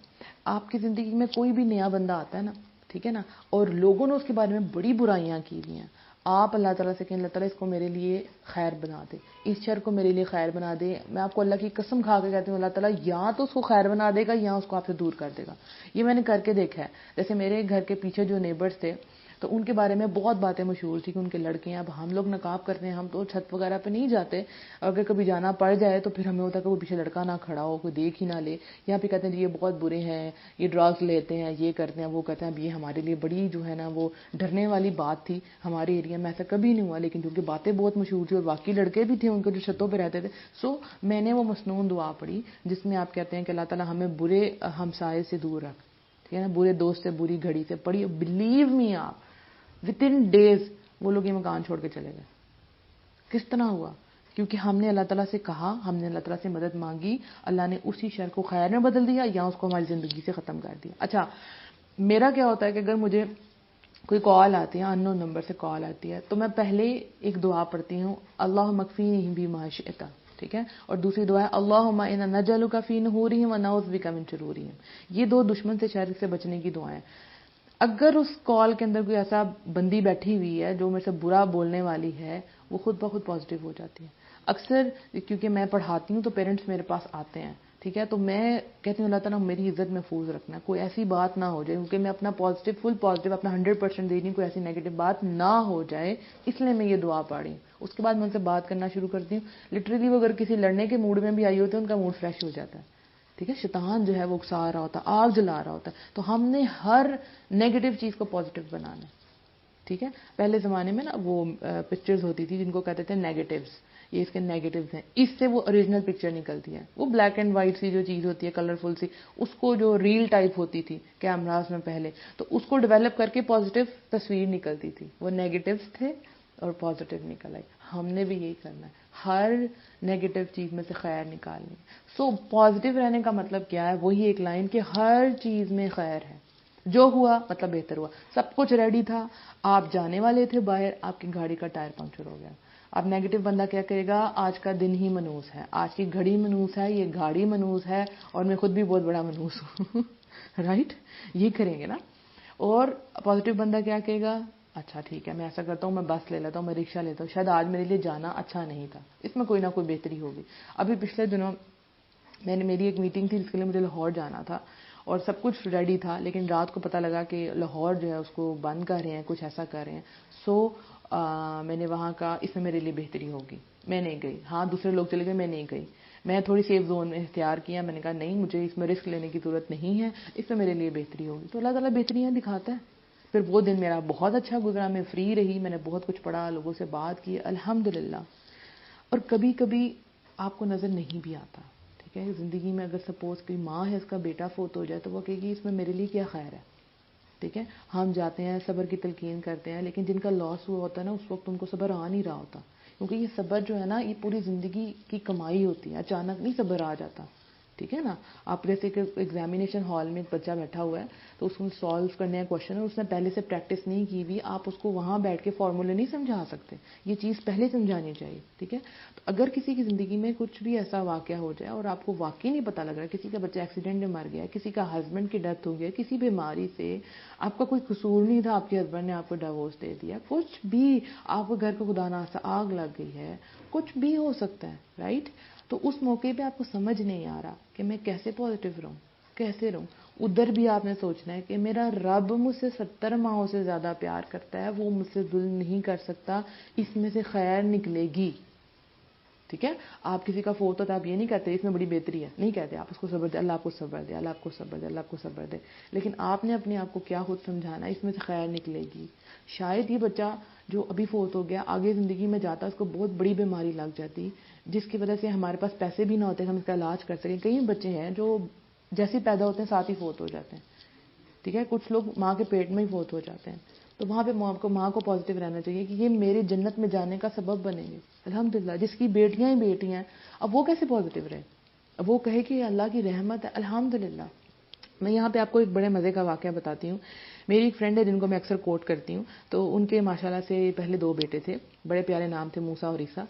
آپ کی زندگی میں کوئی بھی نیا بندہ آتا ہے نا, ٹھیک ہے نا, اور لوگوں نے اس کے بارے میں بڑی برائیاں کی ہوئی ہیں, آپ اللہ تعالیٰ سے کہیں اللہ تعالیٰ اس کو میرے لیے خیر بنا دے, اس شر کو میرے لیے خیر بنا دے. میں آپ کو اللہ کی قسم کھا کے کہتی ہوں اللہ تعالیٰ یا تو اس کو خیر بنا دے گا یا اس کو آپ سے دور کر دے گا. یہ میں نے کر کے دیکھا ہے. جیسے میرے گھر کے پیچھے جو نیبرز تھے تو ان کے بارے میں بہت باتیں مشہور تھی کہ ان کے لڑکے ہیں. اب ہم لوگ نقاب کرتے ہیں, ہم تو چھت وغیرہ پہ نہیں جاتے, اگر کبھی جانا پڑ جائے تو پھر ہمیں ہوتا ہے کہ وہ پیچھے لڑکا نہ کھڑا ہو, کوئی دیکھ ہی نہ لے. یہاں پہ کہتے ہیں جی یہ بہت برے ہیں, یہ ڈرگس لیتے ہیں, یہ کرتے ہیں, وہ کرتے ہیں. اب یہ ہمارے لیے بڑی جو ہے نا وہ ڈرنے والی بات تھی. ہمارے ایریا میں ایسا کبھی نہیں ہوا, لیکن کیونکہ باتیں بہت مشہور تھی اور باقی لڑکے بھی تھے ان کے جو چھتوں پہ رہتے تھے, سو میں نے وہ مسنون دعا پڑھی جس میں آپ کہتے ہیں کہ اللہ تعالیٰ ہمیں برے ہمسائے سے دور رکھ, ٹھیک ہے نا, برے دوست سے, بری گھڑی سے. پڑھی, بلیو می آپ ود ان ڈیز وہ لوگ یہ مکان چھوڑ کے چلے گئے. کس طرح ہوا؟ کیونکہ ہم نے اللہ تعالیٰ سے کہا, ہم نے اللہ تعالیٰ سے مدد مانگی, اللہ نے اسی شر کو خیر میں بدل دیا یا اس کو ہماری زندگی سے ختم کر دیا. اچھا میرا کیا ہوتا ہے کہ اگر مجھے کوئی کال آتی ہے, ان نون نمبر سے کال آتی ہے, تو میں پہلے ایک دعا پڑھتی ہوں, اللہم اکفینی بما شئت, ٹھیک ہے, اور دوسری دعا ہے اللہم انا نجعلک فی نحورہم ونعوذ بک من شرورہم. یہ دو دشمن سے شر سے بچنے کی دعائیں. اگر اس کال کے اندر کوئی ایسا بندی بیٹھی ہوئی ہے جو میرے سے برا بولنے والی ہے، وہ خود بخود پازیٹیو ہو جاتی ہے. اکثر کیونکہ میں پڑھاتی ہوں تو پیرنٹس میرے پاس آتے ہیں، ٹھیک ہے، تو میں کہتی ہوں اللہ تعالیٰ میری عزت محفوظ رکھنا، کوئی ایسی بات نہ ہو جائے، کیونکہ میں اپنا پازیٹیو فل پازیٹیو اپنا 100% دے رہی ہوں، کوئی ایسی نیگیٹو بات نہ ہو جائے، اس لیے میں یہ دعا پڑھ رہی ہوں. اس کے بعد میں ان سے بات کرنا شروع کرتی ہوں. لٹرلی وہ اگر کسی لڑنے کے موڈ میں بھی آئی ہوتی ہے، ان کا موڈ فریش ہو جاتا ہے. ٹھیک ہے، شیطان جو ہے وہ اکسا رہا ہوتا ہے، آگ جلا رہا ہوتا ہے، تو ہم نے ہر نیگیٹو چیز کو پازیٹیو بنانا ہے. ٹھیک ہے، پہلے زمانے میں نا وہ پکچرز ہوتی تھی جن کو کہتے تھے نیگیٹوز، یہ اس کے نیگیٹوز ہیں، اس سے وہ اوریجنل پکچر نکلتی ہے. وہ بلیک اینڈ وائٹ سی جو چیز ہوتی ہے کلرفل سی، اس کو جو ریل ٹائپ ہوتی تھی کیمراز میں پہلے، تو اس کو ڈیولپ کر کے پازیٹیو تصویر نکلتی تھی. وہ نیگیٹوز تھے اور پازیٹیو نکل آئی. ہم نے بھی یہی کرنا ہے، ہر نیگیٹو چیز میں سے خیر نکالنی. سو پازیٹیو رہنے کا مطلب کیا ہے؟ وہی ایک لائن کہ ہر چیز میں خیر ہے. جو ہوا مطلب بہتر ہوا. سب کچھ ریڈی تھا، آپ جانے والے تھے باہر، آپ کی گاڑی کا ٹائر پنکچر ہو گیا. اب نیگیٹو بندہ کیا کرے گا؟ آج کا دن ہی منوس ہے، آج کی گھڑی منوس ہے، یہ گاڑی منوس ہے، اور میں خود بھی بہت بڑا منوس ہوں. رائٹ، یہ کریں گے نا. اور پازیٹیو بندہ کیا کہے گا؟ اچھا ٹھیک ہے، میں ایسا کرتا ہوں، میں بس لے لیتا ہوں، میں رکشہ لیتا ہوں، شاید آج میرے لیے جانا اچھا نہیں تھا، اس میں کوئی نہ کوئی بہتری ہوگی. ابھی پچھلے دنوں میری ایک میٹنگ تھی جس کے لیے مجھے لاہور جانا تھا، اور سب کچھ ریڈی تھا، لیکن رات کو پتہ لگا کہ لاہور جو ہے اس کو بند کر رہے ہیں، کچھ ایسا کر رہے ہیں. سو میں نے وہاں کا اس میں میرے لیے بہتری ہوگی، میں نہیں گئی. ہاں دوسرے لوگ چلے گئے، میں نہیں گئی. میں تھوڑی سیف زون میں اختیار کیا، میں نے کہا نہیں، مجھے اس میں رسک لینے کی ضرورت نہیں ہے، اس میں میرے لیے بہتری ہوگی. تو اللہ تعالیٰ بہتریاں دکھاتا ہے. پھر وہ دن میرا بہت اچھا گزرا، میں فری رہی، میں نے بہت کچھ پڑھا، لوگوں سے بات کی، الحمدللہ. اور کبھی کبھی آپ کو نظر نہیں بھی آتا. ٹھیک ہے، زندگی میں اگر سپوز کوئی ماں ہے، اس کا بیٹا فوت ہو جائے، تو وہ کہے گی اس میں میرے لیے کیا خیر ہے. ٹھیک ہے، ہم جاتے ہیں صبر کی تلقین کرتے ہیں، لیکن جن کا لاس ہوا ہوتا ہے نا، اس وقت ان کو صبر آ نہیں رہا ہوتا، کیونکہ یہ صبر جو ہے نا، یہ پوری زندگی کی کمائی ہوتی ہے، اچانک نہیں صبر آ جاتا. ٹھیک ہے نا. آپ جیسے کہ ایگزامینیشن ہال میں ایک بچہ بیٹھا ہوا ہے، تو اس کو سالو کرنے کا کوشچن ہے، اس نے پہلے سے پریکٹس نہیں کی ہوئی، آپ اس کو وہاں بیٹھ کے فارمولے نہیں سمجھا سکتے، یہ چیز پہلے سمجھانی چاہیے. ٹھیک ہے، تو اگر کسی کی زندگی میں کچھ بھی ایسا واقعہ ہو جائے اور آپ کو واقعی نہیں پتہ لگ رہا، کسی کا بچہ ایکسیڈنٹ میں مر گیا، کسی کا ہسبینڈ کی ڈیتھ ہو گیا، کسی بیماری سے، آپ کا کوئی قصور نہیں تھا، آپ کے ہسبینڈ نے آپ کو ڈیورس دے دیا، کچھ بھی، آپ کے گھر کو خدا نخواستہ آگ لگ گئی ہے، کچھ بھی ہو سکتا ہے. رائٹ، تو اس موقع پہ آپ کو سمجھ نہیں آ رہا کہ میں کیسے پازیٹیو رہوں، کیسے رہوں. ادھر بھی آپ نے سوچنا ہے کہ میرا رب مجھ سے 70 ماہوں سے زیادہ پیار کرتا ہے، وہ مجھ سے ظلم نہیں کر سکتا، اس میں سے خیر نکلے گی. ٹھیک ہے، آپ کسی کا فوت ہوتا ہے، آپ یہ نہیں کہتے اس میں بڑی بہتری ہے، نہیں کہتے. آپ اس کو صبر دے، اللہ آپ کو صبر دے، اللہ آپ کو صبر دے، اللہ آپ کو صبر دے. لیکن آپ نے اپنے آپ کو کیا خود سمجھانا ہے، اس میں سے خیر نکلے گی. شاید یہ بچہ جو ابھی فوت ہو گیا آگے زندگی میں جاتا، اس کو بہت بڑی بیماری لگ جاتی، جس کی وجہ سے ہمارے پاس پیسے بھی نہ ہوتے ہم اس کا علاج کر سکیں. کئی بچے ہیں جو جیسے پیدا ہوتے ہیں ساتھ ہی فوت ہو جاتے ہیں. ٹھیک ہے، کچھ لوگ ماں کے پیٹ میں ہی فوت ہو جاتے ہیں. تو وہاں پہ ماں کو پازیٹیو رہنا چاہیے کہ یہ میری جنت میں جانے کا سبب بنیں گے. الحمدللہ، جس کی بیٹیاں ہی بیٹیاں ہیں، اب وہ کیسے پازیٹیو رہے؟ اب وہ کہے کہ اللہ کی رحمت ہے. الحمدللہ. میں یہاں پہ آپ کو ایک بڑے مزے کا واقعہ بتاتی ہوں. میری ایک فرینڈ ہے جن کو میں اکثر کوٹ کرتی ہوں، تو ان کے ماشاءاللہ سے پہلے 2 بیٹے تھے، بڑے پیارے نام تھے، موسیٰ اور عیسیٰ.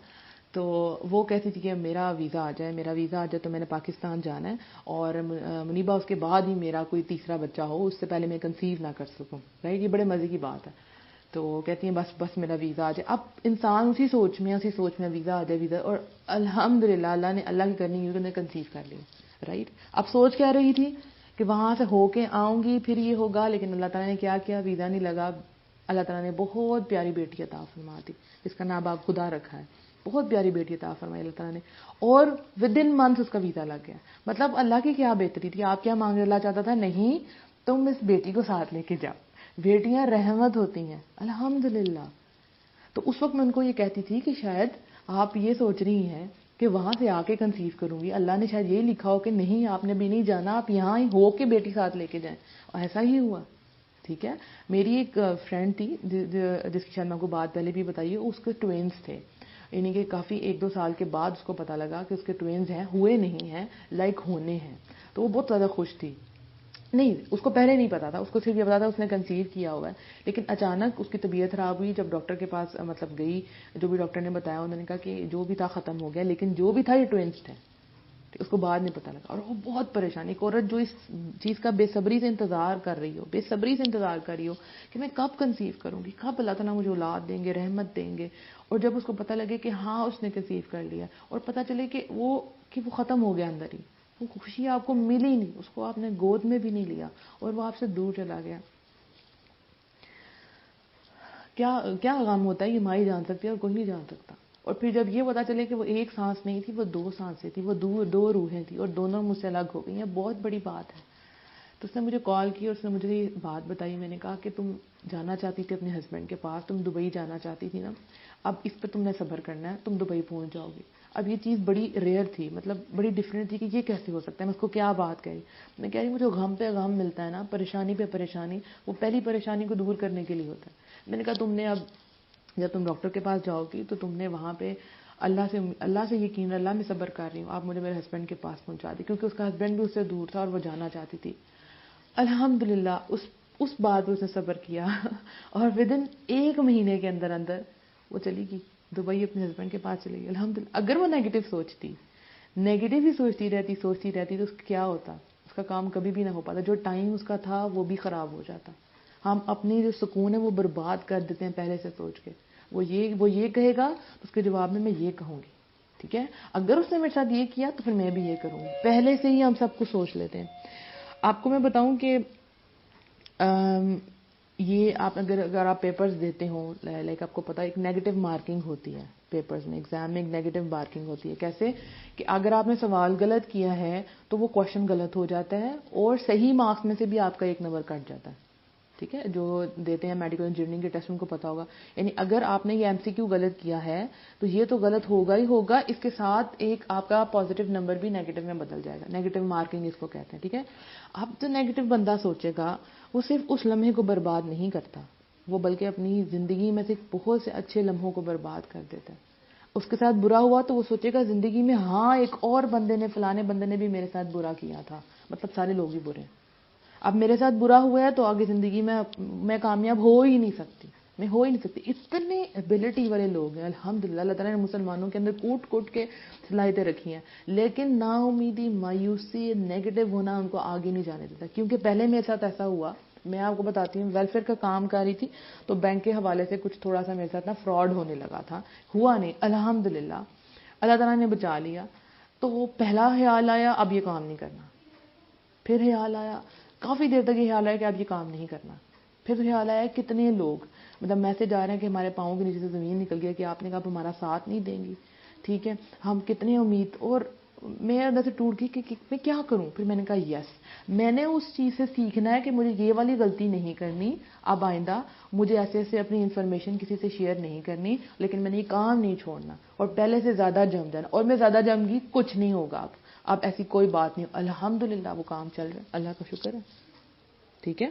تو وہ کہتی تھی کہ میرا ویزا آ جائے، میرا ویزا آ جائے تو میں نے پاکستان جانا ہے، اور منیبا اس کے بعد ہی میرا کوئی تیسرا بچہ ہو، اس سے پہلے میں کنسیو نہ کر سکوں. رائٹ، یہ بڑے مزے کی بات ہے. تو کہتی ہیں بس میرا ویزا آ جائے. اب انسان اسی سوچ میں ویزا آ جائے، ویزا، اور الحمدللہ اللہ کی کرنی ہے، انہوں نے کنسیو کر لیا. رائٹ، اب سوچ کیا رہی تھی کہ وہاں سے ہو کے آؤں گی پھر یہ ہوگا، لیکن اللہ تعالیٰ نے کیا، ویزا نہیں لگا. اللہ تعالیٰ نے بہت پیاری بیٹی عطا فرما دی، جس کا نام آپ خدا رکھا ہے. بہت پیاری بیٹی عطا فرمائی اللہ تعالیٰ نے، اور ودن منتھ اس کا ویزا لگ گیا. مطلب اللہ کی کیا بہتری تھی. آپ کیا مانگ رہے؟ اللہ چاہتا تھا نہیں تم اس بیٹی کو ساتھ لے کے جاؤ. بیٹیاں رحمت ہوتی ہیں، الحمدللہ. تو اس وقت میں ان کو یہ کہتی تھی کہ شاید آپ یہ سوچ رہی ہیں کہ وہاں سے آ کے کنسیو کروں گی، اللہ نے شاید یہ لکھا ہو کہ نہیں آپ نے بھی نہیں جانا، آپ یہاں ہی ہو کے بیٹی ساتھ لے کے جائیں. اور ایسا ہی ہوا. ٹھیک ہے، میری ایک فرینڈ تھی جس کی شاید میں کو بات پہلے بھی بتائی ہے، اس کے ٹوینز تھے، یعنی کہ کافی 1-2 سال کے بعد اس کو پتا لگا کہ اس کے ٹوینز ہیں، ہوئے نہیں ہیں، لائک ہونے ہیں. تو وہ بہت زیادہ خوش تھی. نہیں، اس کو پہلے نہیں پتا تھا، اس کو صرف یہ پتا تھا اس نے کنسیو کیا ہوا ہے. لیکن اچانک اس کی طبیعت خراب ہوئی، جب ڈاکٹر کے پاس مطلب گئی، جو بھی ڈاکٹر نے بتایا انہوں نے کہا کہ جو بھی تھا ختم ہو گیا، لیکن جو بھی تھا یہ ٹوینز تھے. اس کو بعد میں پتہ لگا, اور وہ بہت پریشانی. ایک عورت جو اس چیز کا بے صبری سے انتظار کر رہی ہو, بے صبری سے انتظار کر رہی ہو کہ میں کب کنسیو کروں گی, کب اللہ تعالیٰ مجھے اولاد دیں گے, رحمت دیں گے, اور جب اس کو پتہ لگے کہ ہاں اس نے کنسیو کر لیا, اور پتہ چلے کہ وہ ختم ہو گیا اندر ہی, وہ خوشی آپ کو ملی نہیں, اس کو آپ نے گود میں بھی نہیں لیا, اور وہ آپ سے دور چلا گیا. کیا غم ہوتا ہے, یہ ماں ہی جان سکتی ہے اور کوئی نہیں جان سکتا. اور پھر جب یہ پتا چلے کہ وہ ایک سانس نہیں تھی, وہ 2 سانسیں تھی, وہ دو روحیں تھیں, اور دونوں مجھ سے الگ ہو گئی ہیں, بہت بڑی بات ہے. تو اس نے مجھے کال کی اور اس نے مجھے یہ بات بتائی. میں نے کہا کہ تم جانا چاہتی تھی اپنے ہسبینڈ کے پاس, تم دبئی جانا چاہتی تھی نا, اب اس پہ تم نے صبر کرنا ہے, تم دبئی پہنچ جاؤ گی. اب یہ چیز بڑی ریئر تھی, مطلب بڑی ڈفرینٹ تھی کہ یہ کیسے ہو سکتا ہے, میں اس کو کیا بات کہی. میں کہہ رہی مجھے غم پہ غم ملتا ہے نا, پریشانی پہ پریشانی, وہ پہلی پریشانی کو دور کرنے کے لیے ہوتا ہے. میں نے کہا تم نے اب جب تم ڈاکٹر کے پاس جاؤ گی تو تم نے وہاں پہ اللہ سے یقین, اللہ میں صبر کر رہی ہوں, آپ مجھے میرے ہسبینڈ کے پاس پہنچا دی, کیونکہ اس کا ہسبینڈ بھی اس سے دور تھا اور وہ جانا چاہتی تھی. الحمدللہ اس بات پہ اس نے صبر کیا, اور ودن 1 مہینے کے اندر اندر وہ چلی گئی دبئی, اپنے ہسبینڈ کے پاس چلی گئی. الحمدللہ. اگر وہ نیگیٹو سوچتی, نیگیٹو ہی سوچتی رہتی تو اس کا کیا ہوتا, اس کا کام کبھی بھی نہ ہو پاتا. جو ٹائم اس کا تھا وہ بھی خراب ہو جاتا. ہم اپنی جو سکون ہے وہ برباد کر دیتے ہیں پہلے سے سوچ کے. وہ یہ کہے گا تو اس کے جواب میں یہ کہوں گی, ٹھیک ہے. اگر اس نے میرے ساتھ یہ کیا تو پھر میں بھی یہ کروں گی. پہلے سے ہی ہم سب کچھ سوچ لیتے ہیں. آپ کو میں بتاؤں کہ یہ اگر آپ پیپرز دیتے ہوں, لائک آپ کو پتا ایک نیگیٹو مارکنگ ہوتی ہے پیپرز میں, ایگزام میں ایک نیگیٹو مارکنگ ہوتی ہے. کیسے کہ اگر آپ نے سوال غلط کیا ہے تو وہ کوشچن غلط ہو جاتا ہے, اور صحیح مارکس میں سے بھی آپ کا 1 نمبر کٹ جاتا ہے, ٹھیک ہے. جو دیتے ہیں میڈیکل انجینئرنگ کے ٹیسٹ ان کو پتا ہوگا. یعنی اگر آپ نے یہ MCQ غلط کیا ہے تو یہ تو غلط ہوگا ہی ہوگا, اس کے ساتھ ایک آپ کا پازیٹیو نمبر بھی نیگیٹو میں بدل جائے گا. نیگیٹو مارکنگ اس کو کہتے ہیں, ٹھیک ہے. اب جو نیگیٹو بندہ سوچے گا وہ صرف اس لمحے کو برباد نہیں کرتا, وہ بلکہ اپنی زندگی میں سے بہت سے اچھے لمحوں کو برباد کر دیتا ہے. اس کے ساتھ برا ہوا تو وہ سوچے گا زندگی میں ہاں ایک اور بندے نے, فلانے بندے نے بھی میرے ساتھ برا کیا تھا, مطلب سارے لوگ ہی برے ہیں. اب میرے ساتھ برا ہوا ہے تو آگے زندگی میں کامیاب ہو ہی نہیں سکتی, میں ہو ہی نہیں سکتی. اتنے ایبلٹی والے لوگ ہیں الحمدللہ. اللہ تعالیٰ نے مسلمانوں کے اندر کوٹ کے صلاحیتیں رکھی ہیں, لیکن نا امیدی, مایوسی, نیگیٹو ہونا ان کو آگے نہیں جانے دیتا. کیونکہ پہلے میرے ساتھ ایسا ہوا, میں آپ کو بتاتی ہوں, ویلفیئر کا کام کر رہی تھی تو بینک کے حوالے سے کچھ تھوڑا سا میرے ساتھ نا فراڈ ہونے لگا تھا. ہوا نہیں, الحمدللہ اللہ تعالیٰ نے بچا لیا. تو وہ پہلا خیال آیا اب یہ کام نہیں کرنا, پھر خیال آیا, کافی دیر تک یہ خیال آیا کہ اب یہ کام نہیں کرنا, پھر خیال آیا کتنے لوگ مطلب میسج آ رہے ہیں کہ ہمارے پاؤں کے نیچے سے زمین نکل گیا کہ آپ نے کہا ہمارا ساتھ نہیں دیں گی, ٹھیک ہے, ہم کتنے امید. اور میں اندر سے ٹوٹ گئی کہ میں کیا کروں. پھر میں نے کہا یس, میں نے اس چیز سے سیکھنا ہے کہ مجھے یہ والی غلطی نہیں کرنی, اب آئندہ مجھے ایسے اپنی انفارمیشن کسی سے شیئر نہیں کرنی, لیکن میں نے یہ کام نہیں چھوڑنا, اور پہلے سے زیادہ جم جانا. اور میں زیادہ جم گئی, کچھ نہیں ہوگا اب ایسی کوئی بات نہیں. الحمدللہ وہ کام چل رہا ہے, اللہ کا شکر ہے, ٹھیک ہے.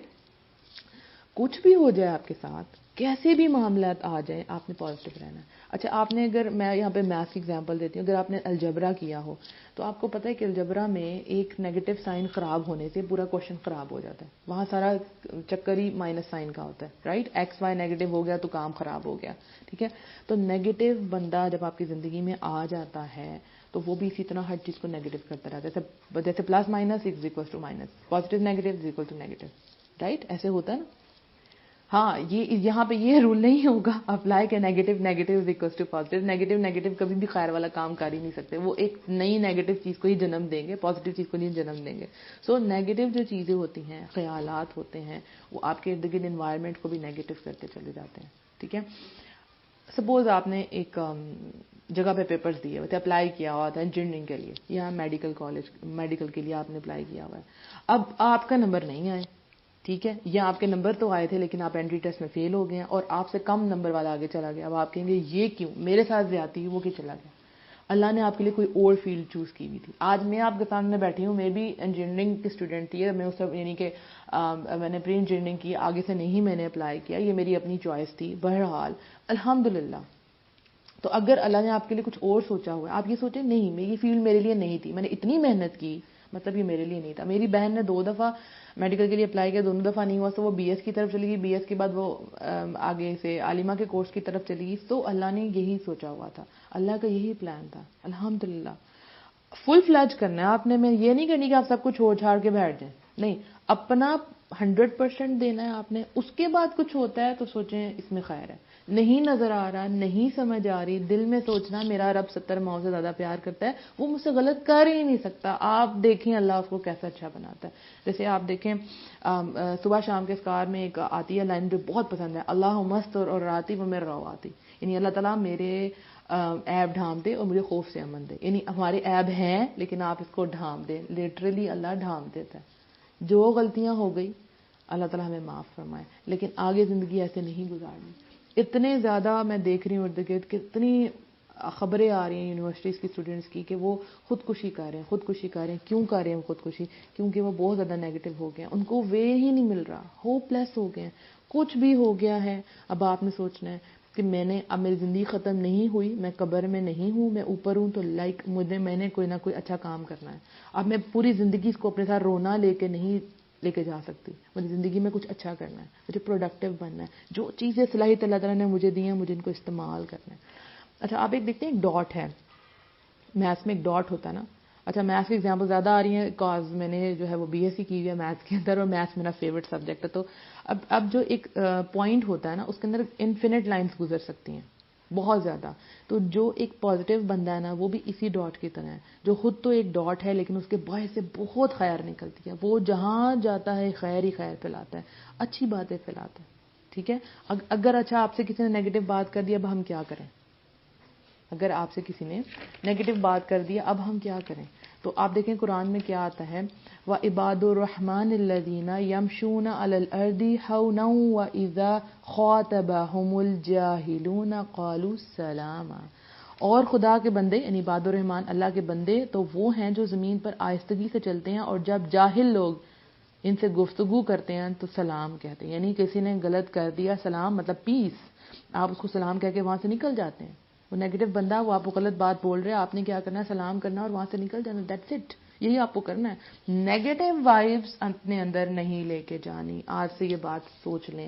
کچھ بھی ہو جائے آپ کے ساتھ, کیسے بھی معاملات آ جائیں, آپ نے پازیٹیو رہنا ہے. اچھا آپ نے, اگر میں یہاں پہ میتھ کی ایگزامپل دیتی ہوں, اگر آپ نے الجبرا کیا ہو تو آپ کو پتہ ہے کہ الجبرا میں ایک نیگیٹو سائن خراب ہونے سے پورا کوشچن خراب ہو جاتا ہے. وہاں سارا چکر ہی مائنس سائن کا ہوتا ہے, رائٹ. ایکس وائی نیگیٹو ہو گیا تو کام خراب ہو گیا, ٹھیک ہے. تو نیگیٹو بندہ جب آپ کی زندگی میں آ جاتا ہے تو وہ بھی اسی طرح ہر چیز کو نیگیٹو کرتا رہتا ہے. جیسے plus minus is equal to minus, positive negative is equal to negative, right. ایسے ہوتا ہے نا. ہاں یہاں پہ یہ رول نہیں ہوگا اپلائی کہ negative is equal to positive. Negative کبھی بھی خیر والا کام کر ہی نہیں سکتے, وہ ایک نئی نیگیٹو چیز کو ہی جنم دیں گے, پازیٹیو چیز کو نہیں جنم دیں گے. سو نیگیٹو جو چیزیں ہوتی ہیں, خیالات ہوتے ہیں, وہ آپ کے ارد گرد انوائرمنٹ کو بھی نیگیٹو کرتے چلے جاتے ہیں, ٹھیک ہے. سپوز آپ نے ایک جگہ پہ پیپرز دیے ہوئے تھے, اپلائی کیا ہوا تھا انجینئرنگ کے لیے یا میڈیکل کے لیے آپ نے اپلائی کیا ہوا ہے. اب آپ کا نمبر نہیں آئے, ٹھیک ہے, یا آپ کے نمبر تو آئے تھے لیکن آپ انٹری ٹیسٹ میں فیل ہو گئے ہیں اور آپ سے کم نمبر والا آگے چلا گیا. اب آپ کہیں گے یہ کیوں, میرے ساتھ زیادتی ہوئی, وہ کیوں چلا گیا. اللہ نے آپ کے لیے کوئی اور فیلڈ چوز کی ہوئی تھی. آج میں آپ کے سامنے بیٹھی ہوں, میں بھی انجینئرنگ کی اسٹوڈنٹ تھی, میں اس یعنی کہ میں نے پری انجینئرنگ کی, آگے سے نہیں میں نے اپلائی کیا, یہ میری اپنی چوائس تھی. بہرحال الحمدللہ. تو اگر اللہ نے آپ کے لیے کچھ اور سوچا ہوا ہے, آپ یہ سوچیں نہیں یہ فیلڈ میرے لیے نہیں تھی, میں نے اتنی محنت کی, مطلب یہ میرے لیے نہیں تھا. میری بہن نے 2 دفعہ میڈیکل کے لیے اپلائی کیا, دونوں دفعہ نہیں ہوا, تو وہ BS کی طرف چلی گئی, BS کے بعد وہ آگے سے عالمہ کے کورس کی طرف چلی گئی. تو اللہ نے یہی سوچا ہوا تھا, اللہ کا یہی پلان تھا. الحمدللہ فل فلیج کرنا ہے آپ نے. میں یہ نہیں کرنی کہ آپ سب کچھ چھوڑ چھاڑ کے بیٹھ جائیں, نہیں, اپنا 100% دینا ہے آپ نے. اس کے بعد کچھ ہوتا ہے تو سوچیں اس میں خیر ہے. نہیں نظر آ رہا, نہیں سمجھ آ رہی, دل میں سوچنا میرا رب 70 ماؤں سے زیادہ پیار کرتا ہے, وہ مجھ سے غلط کر ہی نہیں سکتا. آپ دیکھیں اللہ اس کو کیسا اچھا بناتا ہے. جیسے آپ دیکھیں صبح شام کے اذکار میں ایک آتی ہے لائن جو بہت پسند ہے, اللہ مستر اور راتی و میرا رواتی, یعنی اللہ تعالیٰ میرے عیب ڈھانپ دے اور مجھے خوف سے امن دے. یعنی ہمارے عیب ہیں لیکن آپ اس کو ڈھانپ دیں. لٹرلی اللہ ڈھانپ دیتا ہے. جو غلطیاں ہو گئی اللہ تعالیٰ ہمیں معاف فرمائے, لیکن آگے زندگی ایسے نہیں گزارنی. اتنے زیادہ میں دیکھ رہی ہوں ارد گرد, کتنی خبریں آ رہی ہیں یونیورسٹیز کی اسٹوڈنٹس کی کہ وہ خودکشی کر رہے ہیں, خودکشی کر رہے ہیں. کیوں کر رہے ہیں خودکشی؟ کیونکہ وہ بہت زیادہ نیگیٹو ہو گئے ہیں, ان کو وے ہی نہیں مل رہا, ہوپ لیس ہو گئے ہیں, کچھ بھی ہو گیا ہے. اب آپ نے سوچنا ہے کہ اب میری زندگی ختم نہیں ہوئی, میں قبر میں نہیں ہوں, میں اوپر ہوں, تو میں نے کوئی نہ کوئی اچھا کام کرنا ہے. اب میں پوری زندگی اس کو اپنے ساتھ رونا لے کے نہیں لے کے جا سکتی. مجھے زندگی میں کچھ اچھا کرنا ہے, مجھے پروڈکٹیو بننا ہے. جو چیزیں صلاحیت اللہ تعالیٰ نے مجھے دی ہیں مجھے ان کو استعمال کرنا ہے. اچھا آپ ایک دیکھتے ہیں, ایک ڈاٹ ہے میتھس میں, ایک ڈاٹ ہوتا ہے نا. اچھا میتھس کی ایگزامپل زیادہ آ رہی ہیں کاز میں نے جو ہے وہ بی ایس سی کی ہوئی ہے میتھس کے اندر, اور میتھس میرا فیوریٹ سبجیکٹ ہے. تو اب جو ایک پوائنٹ ہوتا ہے نا, اس کے اندر انفینٹ لائنس گزر سکتی ہیں بہت زیادہ. تو جو ایک پازیٹیو بندہ ہے نا وہ بھی اسی ڈاٹ کی طرح ہے, جو خود تو ایک ڈاٹ ہے لیکن اس کے باعث سے بہت خیر نکلتی ہے. وہ جہاں جاتا ہے خیر ہی خیر پھیلاتا ہے, اچھی باتیں پھیلاتا ہے. ٹھیک ہے, اگر اچھا آپ سے کسی نے نیگیٹو بات کر دی, اب ہم کیا کریں؟ اگر آپ سے کسی نے نیگیٹو بات کر دیا اب ہم کیا کریں؟ تو آپ دیکھیں قرآن میں کیا آتا ہے, وَعِبَادُ الرَّحْمَنِ الَّذِينَ يَمْشُونَ عَلَى الْأَرْضِ هَوْنًا وَإِذَا خَاطَبَهُمُ الْجَاهِلُونَ قَالُوا سَلَامًا. اور خدا کے بندے یعنی عباد الرحمان اللہ کے بندے تو وہ ہیں جو زمین پر آہستگی سے چلتے ہیں, اور جب جاہل لوگ ان سے گفتگو کرتے ہیں تو سلام کہتے ہیں. یعنی کسی نے غلط کر دیا, سلام مطلب پیس, آپ اس کو سلام کہہ کے وہاں سے نکل جاتے ہیں. وہ نیگیٹو بندہ, وہ آپ کو غلط بات بول رہے ہیں, آپ نے کیا کرنا ہے, سلام کرنا اور وہاں سے نکل جانا. دیٹس اٹ, یہی آپ کو کرنا ہے. نیگیٹو وائبس اپنے اندر نہیں لے کے جانی. آج سے یہ بات سوچ لیں.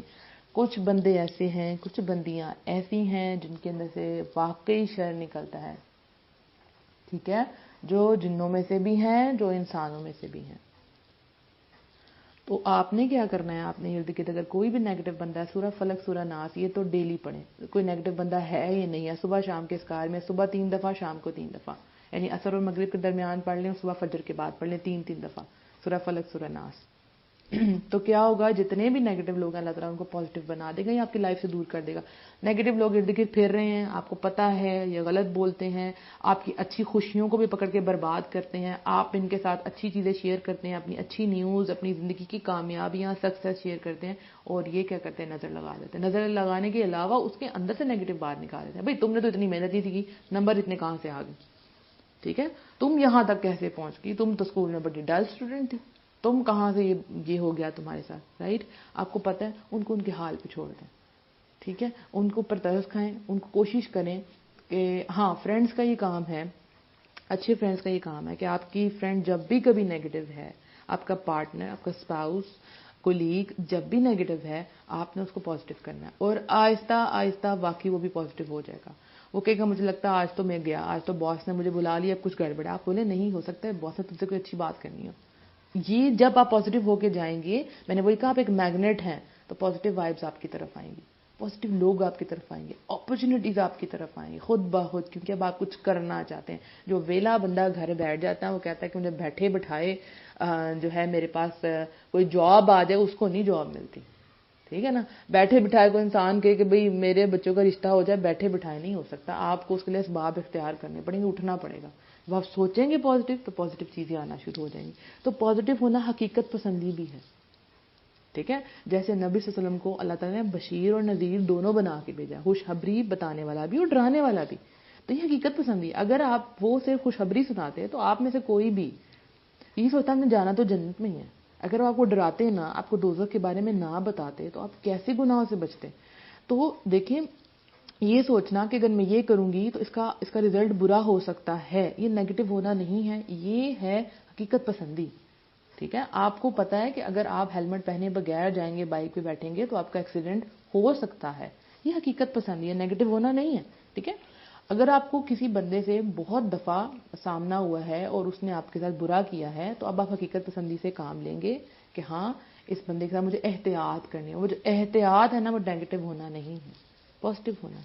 کچھ بندے ایسے ہیں, کچھ بندیاں ایسی ہیں جن کے اندر سے واقعی شر نکلتا ہے. ٹھیک ہے, جو جنوں میں سے بھی ہیں, جو انسانوں میں سے بھی ہیں. تو آپ نے کیا کرنا ہے, آپ نے ارد گرد اگر کوئی بھی نیگیٹو بندہ ہے, سورہ فلق سورہ ناس یہ تو ڈیلی پڑھیں. کوئی نیگیٹو بندہ ہے یا نہیں ہے, صبح شام کے اذکار میں صبح 3 دفعہ, شام کو 3 دفعہ, یعنی عصر اور مغرب کے درمیان پڑھ لیں, صبح فجر کے بعد پڑھ لیں 3 دفعہ سورہ فلق سورہ ناس. تو کیا ہوگا, جتنے بھی نیگیٹو لوگ ہیں اللہ تعالیٰ ان کو پازیٹیو بنا دے گا, یا آپ کی لائف سے دور کر دے گا. نیگیٹو لوگ ارد گرد پھر رہے ہیں, آپ کو پتہ ہے یہ غلط بولتے ہیں, آپ کی اچھی خوشیوں کو بھی پکڑ کے برباد کرتے ہیں. آپ ان کے ساتھ اچھی چیزیں شیئر کرتے ہیں, اپنی اچھی نیوز, اپنی زندگی کی کامیابیاں, سکسیس شیئر کرتے ہیں, اور یہ کیا کرتے ہیں, نظر لگا دیتے ہیں. نظر لگانے کے علاوہ اس کے اندر سے نیگیٹو باہر نکال دیتے ہیں. بھائی تم نے تو اتنی محنت نہیں کی, نمبر اتنے کہاں سے آ گئے؟ ٹھیک ہے, تم یہاں تک کیسے پہنچ گئی, تم تو اسکول میں بڑی ڈل اسٹوڈنٹ تھی, تم کہاں سے یہ ہو گیا تمہارے ساتھ, رائٹ؟ آپ کو پتہ ہے, ان کو ان کے حال پہ چھوڑ دیں. ٹھیک ہے, ان کو پر ترس کھائیں, ان کو کوشش کریں کہ ہاں فرینڈس کا یہ کام ہے, اچھے فرینڈس کا یہ کام ہے کہ آپ کی فرینڈ جب بھی کبھی نیگیٹو ہے, آپ کا پارٹنر, آپ کا اسپاؤس, کولیگ جب بھی نیگیٹو ہے, آپ نے اس کو پازیٹیو کرنا ہے, اور آہستہ آہستہ واقعی وہ بھی پازیٹیو ہو جائے گا. وہ کہے گا مجھے لگتا ہے آج تو میں گیا, آج تو باس نے مجھے بلا لیا, اب کچھ گڑبڑ ہے. آپ بولے نہیں ہو سکتا ہے باس نے تم سے کوئی اچھی بات کرنی ہو. یہ جب آپ پازیٹیو ہو کے جائیں گے, میں نے وہی کہا آپ ایک میگنیٹ ہیں, تو پازیٹیو وائبس آپ کی طرف آئیں گی, پازیٹیو لوگ آپ کی طرف آئیں گے, اپرچونیٹیز آپ کی طرف آئیں گی خود بخود, کیونکہ اب آپ کچھ کرنا چاہتے ہیں. جو ویلا بندہ گھر بیٹھ جاتا ہے وہ کہتا ہے کہ مجھے بیٹھے بٹھائے جو ہے میرے پاس کوئی جاب آ جائے, اس کو نہیں جاب ملتی. ٹھیک ہے نا, بیٹھے بٹھائے کو انسان کہے کہ بھئی میرے بچوں کا رشتہ ہو جائے, بیٹھے بٹھائے نہیں ہو سکتا. آپ کو اس کے لیے اسباب اختیار کرنے پڑیں گے, اٹھنا پڑے گا. جب آپ سوچیں گے پازیٹیو تو پازیٹیو چیزیں آنا شروع ہو جائیں گی. تو پازیٹیو ہونا حقیقت پسندی بھی ہے. ٹھیک ہے, جیسے نبی صلی اللہ علیہ وسلم کو اللہ تعالیٰ نے بشیر اور نذیر دونوں بنا کے بھیجا, خوشخبری بتانے والا بھی اور ڈرانے والا بھی. تو یہ حقیقت پسندی. اگر آپ وہ صرف خوشخبری سناتے تو آپ میں سے کوئی بھی یہ سوچتا ہم نے جانا تو جنت میں ہی ہے. اگر آپ کو ڈراتے نہ, آپ کو دوزخ کے بارے میں نہ بتاتے, تو آپ کیسے گناہوں سے بچتے؟ تو دیکھیں, یہ سوچنا کہ اگر میں یہ کروں گی تو اس کا رزلٹ برا ہو سکتا ہے, یہ نیگیٹو ہونا نہیں ہے, یہ ہے حقیقت پسندی. ٹھیک ہے, آپ کو پتا ہے کہ اگر آپ ہیلمٹ پہنے بغیر جائیں گے, بائک پہ بیٹھیں گے, تو آپ کا ایکسیڈنٹ ہو سکتا ہے. یہ حقیقت پسندی ہے, نیگیٹو ہونا نہیں ہے. ٹھیک ہے, اگر آپ کو کسی بندے سے بہت دفعہ سامنا ہوا ہے اور اس نے آپ کے ساتھ برا کیا ہے تو اب آپ حقیقت پسندی سے کام لیں گے کہ ہاں اس بندے کے ساتھ مجھے احتیاط کرنی ہے. وہ جو احتیاط ہے نا وہ نیگیٹو ہونا نہیں ہے, پازیٹو ہونا,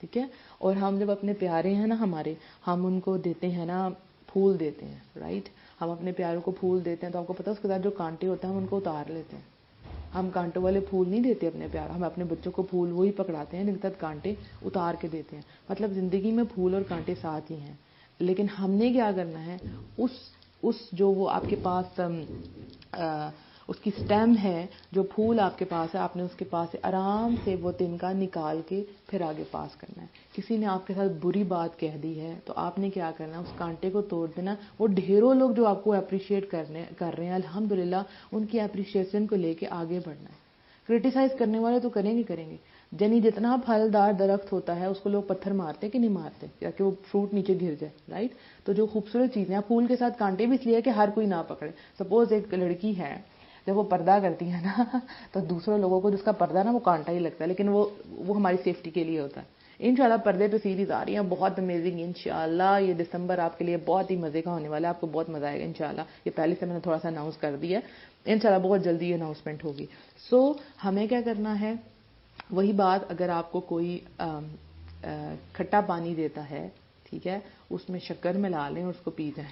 ٹھیک ہے. اور ہم جب اپنے پیارے ہیں نا ہمارے, ہم ان کو دیتے ہیں نا پھول دیتے ہیں, رائٹ, ہم اپنے پیاروں کو پھول دیتے ہیں تو آپ کو پتا ہے اس کے ساتھ جو کانٹے ہوتے ہیں ہم ان کو اتار لیتے ہیں. ہم کانٹوں والے پھول نہیں دیتے اپنے پیار, ہم اپنے بچوں کو پھول وہی پکڑاتے ہیں جن کے ساتھ کانٹے اتار کے دیتے ہیں. مطلب زندگی میں پھول اور کانٹے ساتھ ہی ہیں, لیکن ہم نے کیا کرنا ہے, اس جو وہ آپ کے پاس اس کی سٹیم ہے, جو پھول آپ کے پاس ہے, آپ نے اس کے پاس سے آرام سے وہ تنکا نکال کے پھر آگے پاس کرنا ہے. کسی نے آپ کے ساتھ بری بات کہہ دی ہے تو آپ نے کیا کرنا ہے, اس کانٹے کو توڑ دینا. وہ ڈھیروں لوگ جو آپ کو اپریشیٹ کر رہے ہیں الحمدللہ ان کی اپریشیشن کو لے کے آگے بڑھنا ہے. کرٹیسائز کرنے والے تو کریں گے. یعنی جتنا پھلدار درخت ہوتا ہے اس کو لوگ پتھر مارتے کہ نہیں مارتے تاکہ وہ فروٹ نیچے گر جائے, رائٹ. تو جو خوبصورت چیزیں ہیں, پھول کے ساتھ کانٹے بھی اس لیے کہ ہر کوئی نہ پکڑے. سپوز ایک لڑکی ہے, جب وہ پردہ کرتی ہے نا تو دوسرے لوگوں کو جس کا پردہ نا وہ کانٹا ہی لگتا ہے, لیکن وہ ہماری سیفٹی کے لیے ہوتا ہے. انشاءاللہ پردے پہ سیریز آ رہی ہیں بہت امیزنگ, انشاءاللہ یہ دسمبر آپ کے لیے بہت ہی مزے کا ہونے والا ہے, آپ کو بہت مزہ آئے گا انشاءاللہ. یہ پہلے سے میں نے تھوڑا سا اناؤنس کر دیا ہے, انشاءاللہ بہت جلدی یہ اناؤنسمنٹ ہوگی. سو ہمیں کیا کرنا ہے, وہی بات, اگر آپ کو کوئی کھٹا پانی دیتا ہے, ٹھیک ہے, اس میں شکر ملا لیں اور اس کو پی جائیں,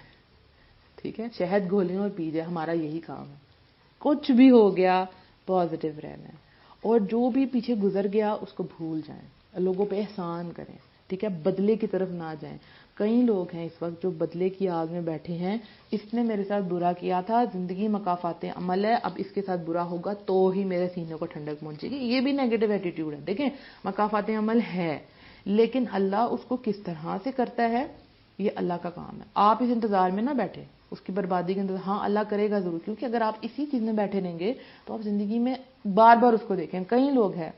ٹھیک ہے, شہد گھولیں اور پی جائیں. ہمارا یہی کام ہے. کچھ بھی ہو گیا پازیٹیو رہنا ہے, اور جو بھی پیچھے گزر گیا اس کو بھول جائیں, لوگوں پہ احسان کریں, ٹھیک ہے, بدلے کی طرف نہ جائیں. کئی لوگ ہیں اس وقت جو بدلے کی آگ میں بیٹھے ہیں. اس نے میرے ساتھ برا کیا تھا, زندگی مکافات عمل ہے, اب اس کے ساتھ برا ہوگا تو ہی میرے سینے کو ٹھنڈک پہنچے گی. یہ بھی نیگیٹو ایٹیٹیوڈ ہے. دیکھیں مکافات عمل ہے, لیکن اللہ اس کو کس طرح سے کرتا ہے یہ اللہ کا کام ہے. آپ اس انتظار میں نہ بیٹھے اس کی بربادی کے انتظار, ہاں اللہ کرے گا ضرور, کیونکہ اگر آپ اسی چیز میں بیٹھے رہیں گے تو آپ زندگی میں بار بار اس کو دیکھیں. کئی لوگ ہیں,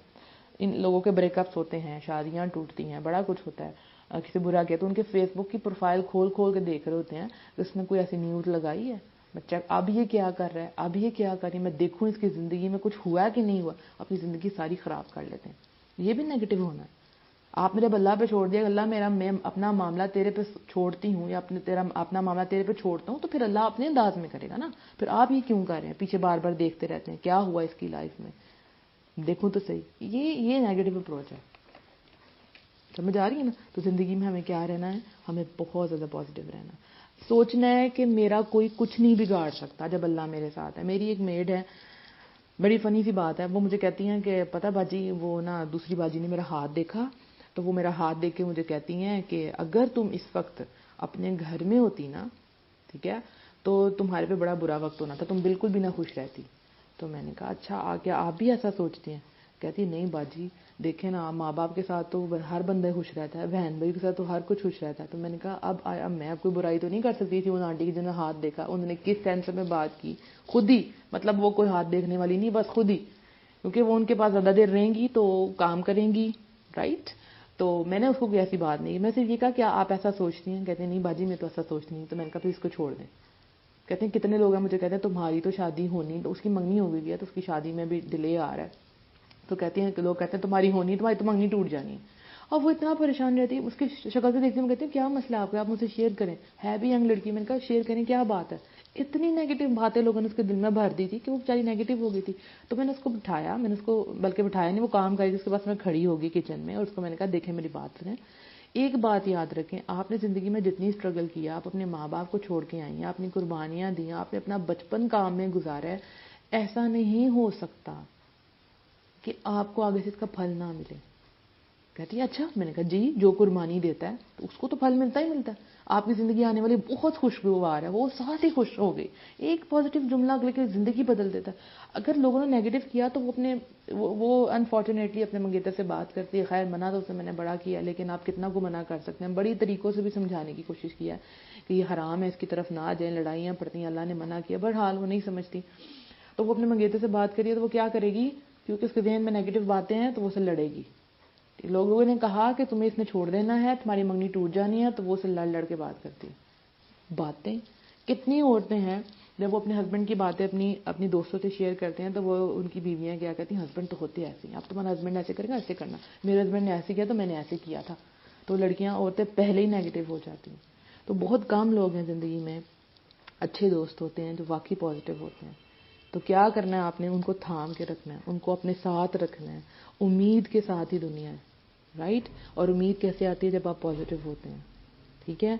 ان لوگوں کے بریک اپس ہوتے ہیں, شادیاں ٹوٹتی ہیں, بڑا کچھ ہوتا ہے, کسی برا کیا تو ان کے فیس بک کی پروفائل کھول کے دیکھ رہے ہوتے ہیں کہ اس نے کوئی ایسی نیوز لگائی ہے, بچہ اب یہ کیا کر رہا ہے, اب یہ کیا کر رہی ہے, میں دیکھوں اس کی زندگی میں کچھ ہوا ہے کہ نہیں ہوا. اپنی زندگی ساری خراب کر لیتے ہیں. یہ بھی نیگیٹو ہونا ہے. آپ نے جب اللہ پہ چھوڑ دیا, اللہ میں اپنا معاملہ تیرے پہ چھوڑتی ہوں, یا اپنا معاملہ تیرے پہ چھوڑتا ہوں, تو پھر اللہ اپنے انداز میں کرے گا نا. پھر آپ یہ کیوں کر رہے ہیں, پیچھے بار بار دیکھتے رہتے ہیں کیا ہوا اس کی لائف میں, دیکھوں تو صحیح. یہ نیگیٹو اپروچ ہے. سمجھ آ رہی ہے نا. تو زندگی میں ہمیں کیا رہنا ہے, ہمیں بہت زیادہ پازیٹیو رہنا. سوچنا ہے کہ میرا کوئی کچھ نہیں بگاڑ سکتا جب اللہ میرے ساتھ ہے. میری ایک میڈ ہے, بڑی فنی سی بات ہے, وہ مجھے کہتی ہیں کہ پتہ باجی, وہ نا دوسری باجی نے میرا ہاتھ دیکھا تو وہ میرا ہاتھ دیکھ کے مجھے کہتی ہیں کہ اگر تم اس وقت اپنے گھر میں ہوتی نا, ٹھیک ہے, تو تمہارے پہ بڑا برا وقت ہونا تھا, تم بالکل بھی نہ خوش رہتی. تو میں نے کہا اچھا کیا آپ بھی ایسا سوچتی ہیں. کہتی نہیں باجی, دیکھیں نا ماں باپ کے ساتھ تو ہر بندہ خوش رہتا ہے, بہن بھائی کے ساتھ تو ہر کچھ خوش رہتا ہے. تو میں نے کہا اب میں کوئی برائی تو نہیں کر سکتی تھی. ان آنٹی کی جنہوں نے ہاتھ دیکھا, انہوں نے کس سینس میں بات کی, خود ہی, مطلب وہ کوئی ہاتھ دیکھنے والی نہیں, بس خود ہی, کیونکہ وہ ان کے پاس زیادہ دیر رہیں گی تو کام کریں گی, رائٹ. تو میں نے اس کو کوئی ایسی بات نہیں, میں صرف یہ کہا کیا آپ ایسا سوچتی ہیں. کہتے ہیں نہیں باجی میں تو ایسا سوچتی نہیں. تو میں نے کہا پھر اس کو چھوڑ دیں. کہتے ہیں کتنے لوگ ہیں, مجھے کہتے ہیں تمہاری تو شادی ہونی, تو اس کی منگنی ہو گئی ہے تو اس کی شادی میں بھی ڈیلے آ رہا ہے. تو کہتے ہیں کہ لوگ کہتے ہیں تمہاری ہونی, تمہاری تو منگنی ٹوٹ جانی ہے. اور وہ اتنا پریشان رہتی ہے, اس کی شکل سے دیکھتے ہیں, کہتے ہیں کیا مسئلہ آپ کا, آپ مجھ سے شیئر کریں. ہے بھی ینگ لڑکی. میں نے کہا شیئر کریں کیا بات ہے. اتنی نیگیٹو باتیں لوگوں نے اس کے دل میں بھر دی تھی کہ وہ بیچاری نیگیٹو ہو گئی تھی. تو میں نے اس کو بٹھایا, میں نے اس کو بلکہ بٹھایا نہیں, وہ کام کری تھی اس کے پاس, میں کھڑی ہوگی کچن میں, اور اس کو میں نے کہا دیکھیں میری بات سنیں, ایک بات یاد رکھیں, آپ نے زندگی میں جتنی اسٹرگل کیا, آپ اپنے ماں باپ کو چھوڑ کے آئی ہیں, آپ نے قربانیاں دی, آپ نے اپنا بچپن کام میں گزارا ہے, ایسا نہیں ہو سکتا کہ آپ کو آگے سے اس کا پھل نہ ملے. کہتی ہے اچھا. میں نے کہا جی, جو قربانی دیتا ہے تو اس کو تو پھل ملتا ہی ملتا ہے. آپ کی زندگی آنے والی بہت خوشگوار ہے, وہ ساتھ ہی خوش ہو گئی. ایک پازیٹیو جملہ لے کے زندگی بدل دیتا ہے. اگر لوگوں نے نیگیٹو کیا تو وہ انفارچونیٹلی اپنے منگیتر سے بات کرتی ہے. خیر منع تو اسے میں نے بڑا کیا, لیکن آپ کتنا کو منع کر سکتے ہیں. بڑی طریقوں سے بھی سمجھانے کی کوشش کیا کہ یہ حرام ہے, اس کی طرف نہ جائیں, لڑائیاں پڑتی ہیں, اللہ نے منع کیا. بہرحال وہ نہیں سمجھتی. تو وہ اپنے منگیتر سے بات کریے تو وہ کیا کرے گی, کیونکہ اس کے ذہن میں نیگیٹو باتیں ہیں تو وہ اسے لڑے گی. لوگوں نے کہا کہ تمہیں اس نے چھوڑ دینا ہے, تمہاری منگنی ٹوٹ جانی ہے, تو وہ اسے لڑ کے بات کرتی ہے. باتیں کتنی عورتیں ہیں جب وہ اپنے ہسبینڈ کی باتیں اپنی دوستوں سے شیئر کرتے ہیں تو وہ ان کی بیویاں کیا کہتی ہیں, ہسبینڈ تو ہوتے ایسے ہیں, اب تمہارا ہسبینڈ ایسے کرے گا, ایسے کرنا, میرے ہسبینڈ نے ایسے کیا تو میں نے ایسے کیا تھا. تو لڑکیاں عورتیں پہلے ہی نیگیٹو ہو جاتی ہیں. تو بہت کم لوگ ہیں زندگی میں اچھے دوست ہوتے ہیں جو واقعی پازیٹیو ہوتے ہیں. تو کیا کرنا ہے آپ نے ان کو تھام کے رکھنا ہے, ان کو اپنے ساتھ رکھنا ہے. امید کے ساتھ ہی دنیا ہے, رائٹ. اور امید کیسے آتی ہے؟ جب آپ پازیٹیو ہوتے ہیں, ٹھیک ہے.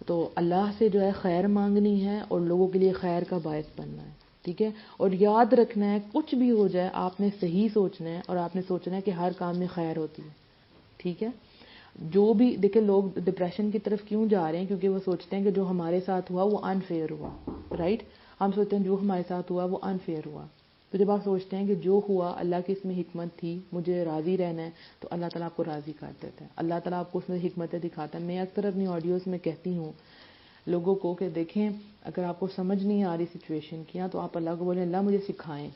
تو اللہ سے جو ہے خیر مانگنی ہے اور لوگوں کے لیے خیر کا باعث بننا ہے, ٹھیک ہے. اور یاد رکھنا ہے کچھ بھی ہو جائے آپ نے صحیح سوچنا ہے اور آپ نے سوچنا ہے کہ ہر کام میں خیر ہوتی ہے, ٹھیک ہے. جو بھی دیکھیں لوگ ڈپریشن کی طرف کیوں جا رہے ہیں؟ کیونکہ وہ سوچتے ہیں کہ جو ہمارے ساتھ ہوا وہ انفیئر ہوا, رائٹ. ہم سوچتے ہیں جو ہمارے ساتھ ہوا وہ انفیئر ہوا. تو جب آپ سوچتے ہیں کہ جو ہوا اللہ کی اس میں حکمت تھی, مجھے راضی رہنا ہے, تو اللہ تعالیٰ آپ کو راضی کر دیتا ہے, اللہ تعالیٰ آپ کو اس میں حکمتیں دکھاتا ہے. میں اکثر اپنی آڈیوز میں کہتی ہوں لوگوں کو کہ دیکھیں اگر آپ کو سمجھ نہیں آ رہی سچویشن کی تو آپ اللہ کو بولیں اللہ مجھے سکھائیں,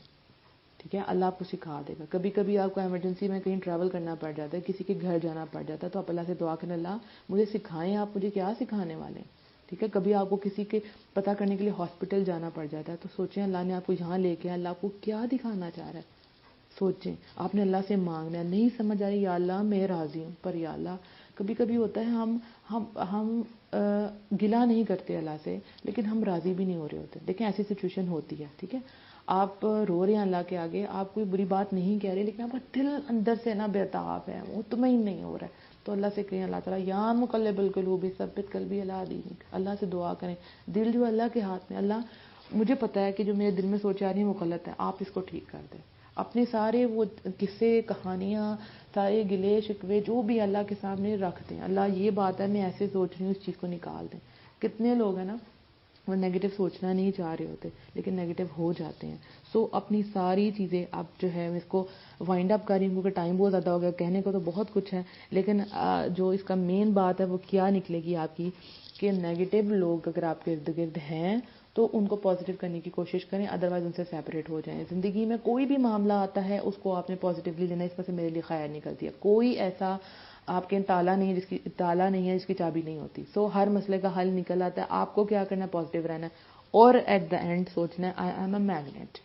ٹھیک ہے. اللہ آپ کو سکھا دے گا. کبھی کبھی آپ کو ایمرجنسی میں کہیں ٹریول کرنا پڑ جاتا ہے, کسی کے گھر جانا پڑ جاتا ہے, تو آپ اللہ سے دعا کریں اللہ مجھے سکھائیں, آپ مجھے کیا سکھانے والے ہیں, ٹھیک ہے. کبھی آپ کو کسی کے پتہ کرنے کے لیے ہاسپٹل جانا پڑ جاتا ہے, تو سوچیں اللہ نے آپ کو یہاں لے کے اللہ آپ کو کیا دکھانا چاہ رہا ہے. سوچیں, آپ نے اللہ سے مانگنا ہے. نہیں سمجھ آ رہی یا اللہ میں راضی ہوں, پر یا اللہ کبھی کبھی ہوتا ہے ہم گلا نہیں کرتے اللہ سے, لیکن ہم راضی بھی نہیں ہو رہے ہوتے. دیکھیں ایسی سچویشن ہوتی ہے, ٹھیک ہے. آپ رو رہے ہیں اللہ کے آگے, آپ کوئی بری بات نہیں کہہ رہے, لیکن آپ کا دل اندر سے نا بےتاب ہے, مطمئن نہیں ہو رہا ہے. تو اللہ سے کہیں اللہ تعالیٰ یا مقلب القلوب ثبت قلبی علی دینک, اللہ سے دعا کریں. دل جو اللہ کے ہاتھ میں, اللہ مجھے پتہ ہے کہ جو میرے دل میں سوچ آ رہی ہے وہ غلط ہے, آپ اس کو ٹھیک کر دیں. اپنے سارے وہ قصے کہانیاں سارے گلے شکوے جو بھی اللہ کے سامنے رکھ دیں, اللہ یہ بات ہے میں ایسے سوچ رہی ہوں, اس چیز کو نکال دیں. کتنے لوگ ہیں نا وہ نیگیٹو سوچنا نہیں چاہ رہے ہوتے لیکن نیگیٹو ہو جاتے ہیں. سو اپنی ساری چیزیں اب جو ہے میں اس کو وائنڈ اپ کر رہی ہوں کیونکہ ٹائم بہت زیادہ ہو گیا. کہنے کو تو بہت کچھ ہے, لیکن جو اس کا مین بات ہے وہ کیا نکلے گی آپ کی کہ نیگیٹو لوگ اگر آپ کے ارد گرد ہیں تو ان کو پازیٹیو کرنے کی کوشش کریں, ادروائز ان سے سیپریٹ ہو جائیں. زندگی میں کوئی بھی معاملہ آتا ہے اس کو آپ نے پازیٹیولی لینا, اس میں سے میرے لیے خیر نکلتی ہے. کوئی ایسا آپ کے تالا نہیں ہے جس کی چابی نہیں ہوتی. سو ہر مسئلے کا حل نکل آتا ہے. آپ کو کیا کرنا ہے؟ پازیٹیو رہنا ہے اور ایٹ دا اینڈ سوچنا ہے I am a magnet,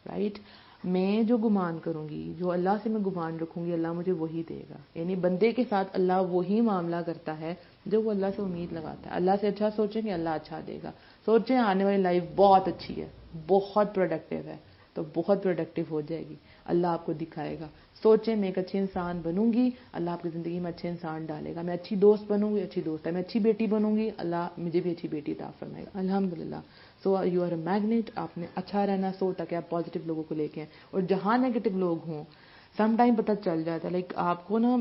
right. میں جو گمان کروں گی, جو اللہ سے میں گمان رکھوں گی, اللہ مجھے وہی دے گا. یعنی بندے کے ساتھ اللہ وہی معاملہ کرتا ہے جو وہ اللہ سے امید لگاتا ہے. اللہ سے اچھا سوچیں گے اللہ اچھا دے گا. سوچیں آنے والی لائف بہت اچھی ہے, بہت پروڈکٹیو ہے, تو بہت پروڈکٹیو ہو جائے گی, اللہ آپ کو دکھائے گا. سوچیں میں ایک اچھے انسان بنوں گی, اللہ آپ کی زندگی میں اچھے انسان ڈالے گا. میں اچھی دوست بنوں گی, اچھی دوست ہے. میں اچھی بیٹی بنوں گی, اللہ مجھے بھی اچھی بیٹی عطا فرمائے گا, الحمدللہ. So you are a magnet. آپ نے اچھا رہنا سو تاکہ آپ پازیٹیو لوگوں کو لے کے آئیں. اور جہاں نیگیٹو لوگ ہوں سم ٹائم پتہ چل جاتا ہے, لائک آپ کو نا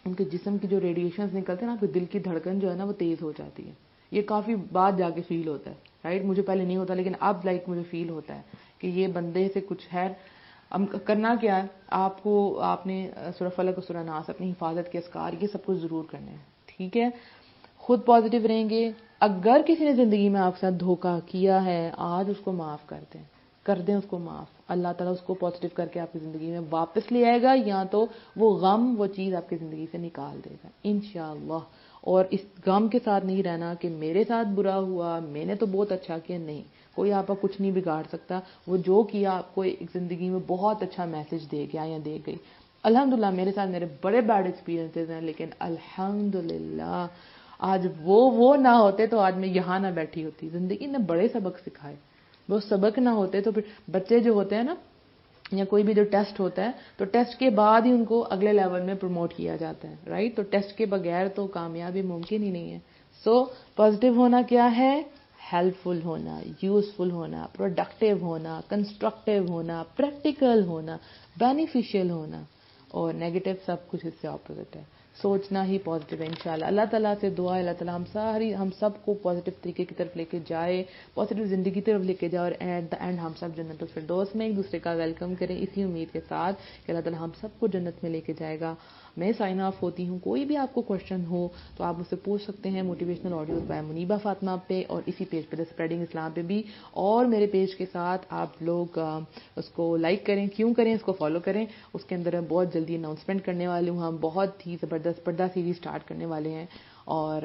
ان کے جسم کی جو ریڈیشنز نکلتے ہیں نا, آپ کے دل کی دھڑکن جو ہے نا وہ تیز ہو جاتی ہے. یہ کافی بعد جا کے فیل ہوتا ہے, رائٹ. مجھے پہلے نہیں ہوتا لیکن اب لائک مجھے فیل ہوتا ہے کہ یہ بندے سے کچھ ہے. کرنا کیا ہے آپ نے سورہ فلق اور سورہ ناس, اپنی حفاظت کے اذکار, یہ سب کچھ ضرور کرنا ہے, ٹھیک ہے. خود پازیٹیو رہیں گے. اگر کسی نے زندگی میں آپ کے ساتھ دھوکہ کیا ہے آج اس کو معاف کر دیں اس کو معاف. اللہ تعالیٰ اس کو پازیٹیو کر کے آپ کی زندگی میں واپس لے آئے گا, یا تو وہ غم وہ چیز آپ کی زندگی سے نکال دے گا انشاءاللہ. اور اس غم کے ساتھ نہیں رہنا کہ میرے ساتھ برا ہوا, میں نے تو بہت اچھا کیا. نہیں, کوئی آپ کا کچھ نہیں بگاڑ سکتا. وہ جو کیا آپ کو ایک زندگی میں بہت اچھا میسج دے گیا یا دے گئی. الحمدللہ میرے ساتھ میرے بڑے بیڈ ایکسپیرینسز ہیں, لیکن الحمدللہ آج وہ نہ ہوتے تو آج میں یہاں نہ بیٹھی ہوتی. زندگی نے بڑے سبق سکھائے. وہ سبق نہ ہوتے تو پھر بچے جو ہوتے ہیں نا, یا کوئی بھی جو ٹیسٹ ہوتا ہے تو ٹیسٹ کے بعد ہی ان کو اگلے لیول میں پروموٹ کیا جاتا ہے, رائٹ. تو ٹیسٹ کے بغیر تو کامیابی ممکن ہی نہیں ہے. سو پازیٹیو ہونا کیا ہے؟ ہیلپ فل ہونا, یوزفل ہونا, پروڈکٹیو ہونا, کنسٹرکٹیو ہونا, پریکٹیکل ہونا, بینیفیشیل ہونا. اور نیگیٹو سب کچھ اس سے اپوزٹ ہے. سوچنا ہی پازیٹیو ہے انشاءاللہ. اللہ تعالیٰ سے دعا ہے اللہ تعالیٰ ہم سب کو پازیٹیو طریقے کی طرف لے کے جائے, پازیٹیو زندگی کی طرف لے کے جائے, اور ایٹ دا اینڈ ہم سب جنت الفردوس میں ایک دوسرے کا ویلکم کریں, اسی امید کے ساتھ کہ اللہ تعالیٰ ہم سب کو جنت میں لے کے جائے گا. میں سائن آف ہوتی ہوں. کوئی بھی آپ کو کوشچن ہو تو آپ مجھ سے پوچھ سکتے ہیں motivational audios by Muniba Fatima پہ, اور اسی پیج پہ اسپریڈنگ اسلام پہ بھی. اور میرے پیج کے ساتھ آپ لوگ اس کو لائک کریں. کیوں کریں؟ اس کو فالو کریں. اس کے اندر بہت جلدی اناؤنسمنٹ کرنے والے ہوں. ہم بہت ہی زبردست پردہ سیریز اسٹارٹ کرنے والے ہیں, اور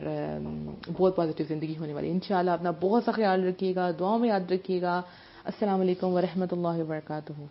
بہت پازیٹیو زندگی ہونے والی ہے انشاءاللہ. اپنا بہت سا خیال رکھیے گا, دعاؤں میں یاد رکھیے گا. السلام علیکم ورحمۃ اللہ وبرکاتہ.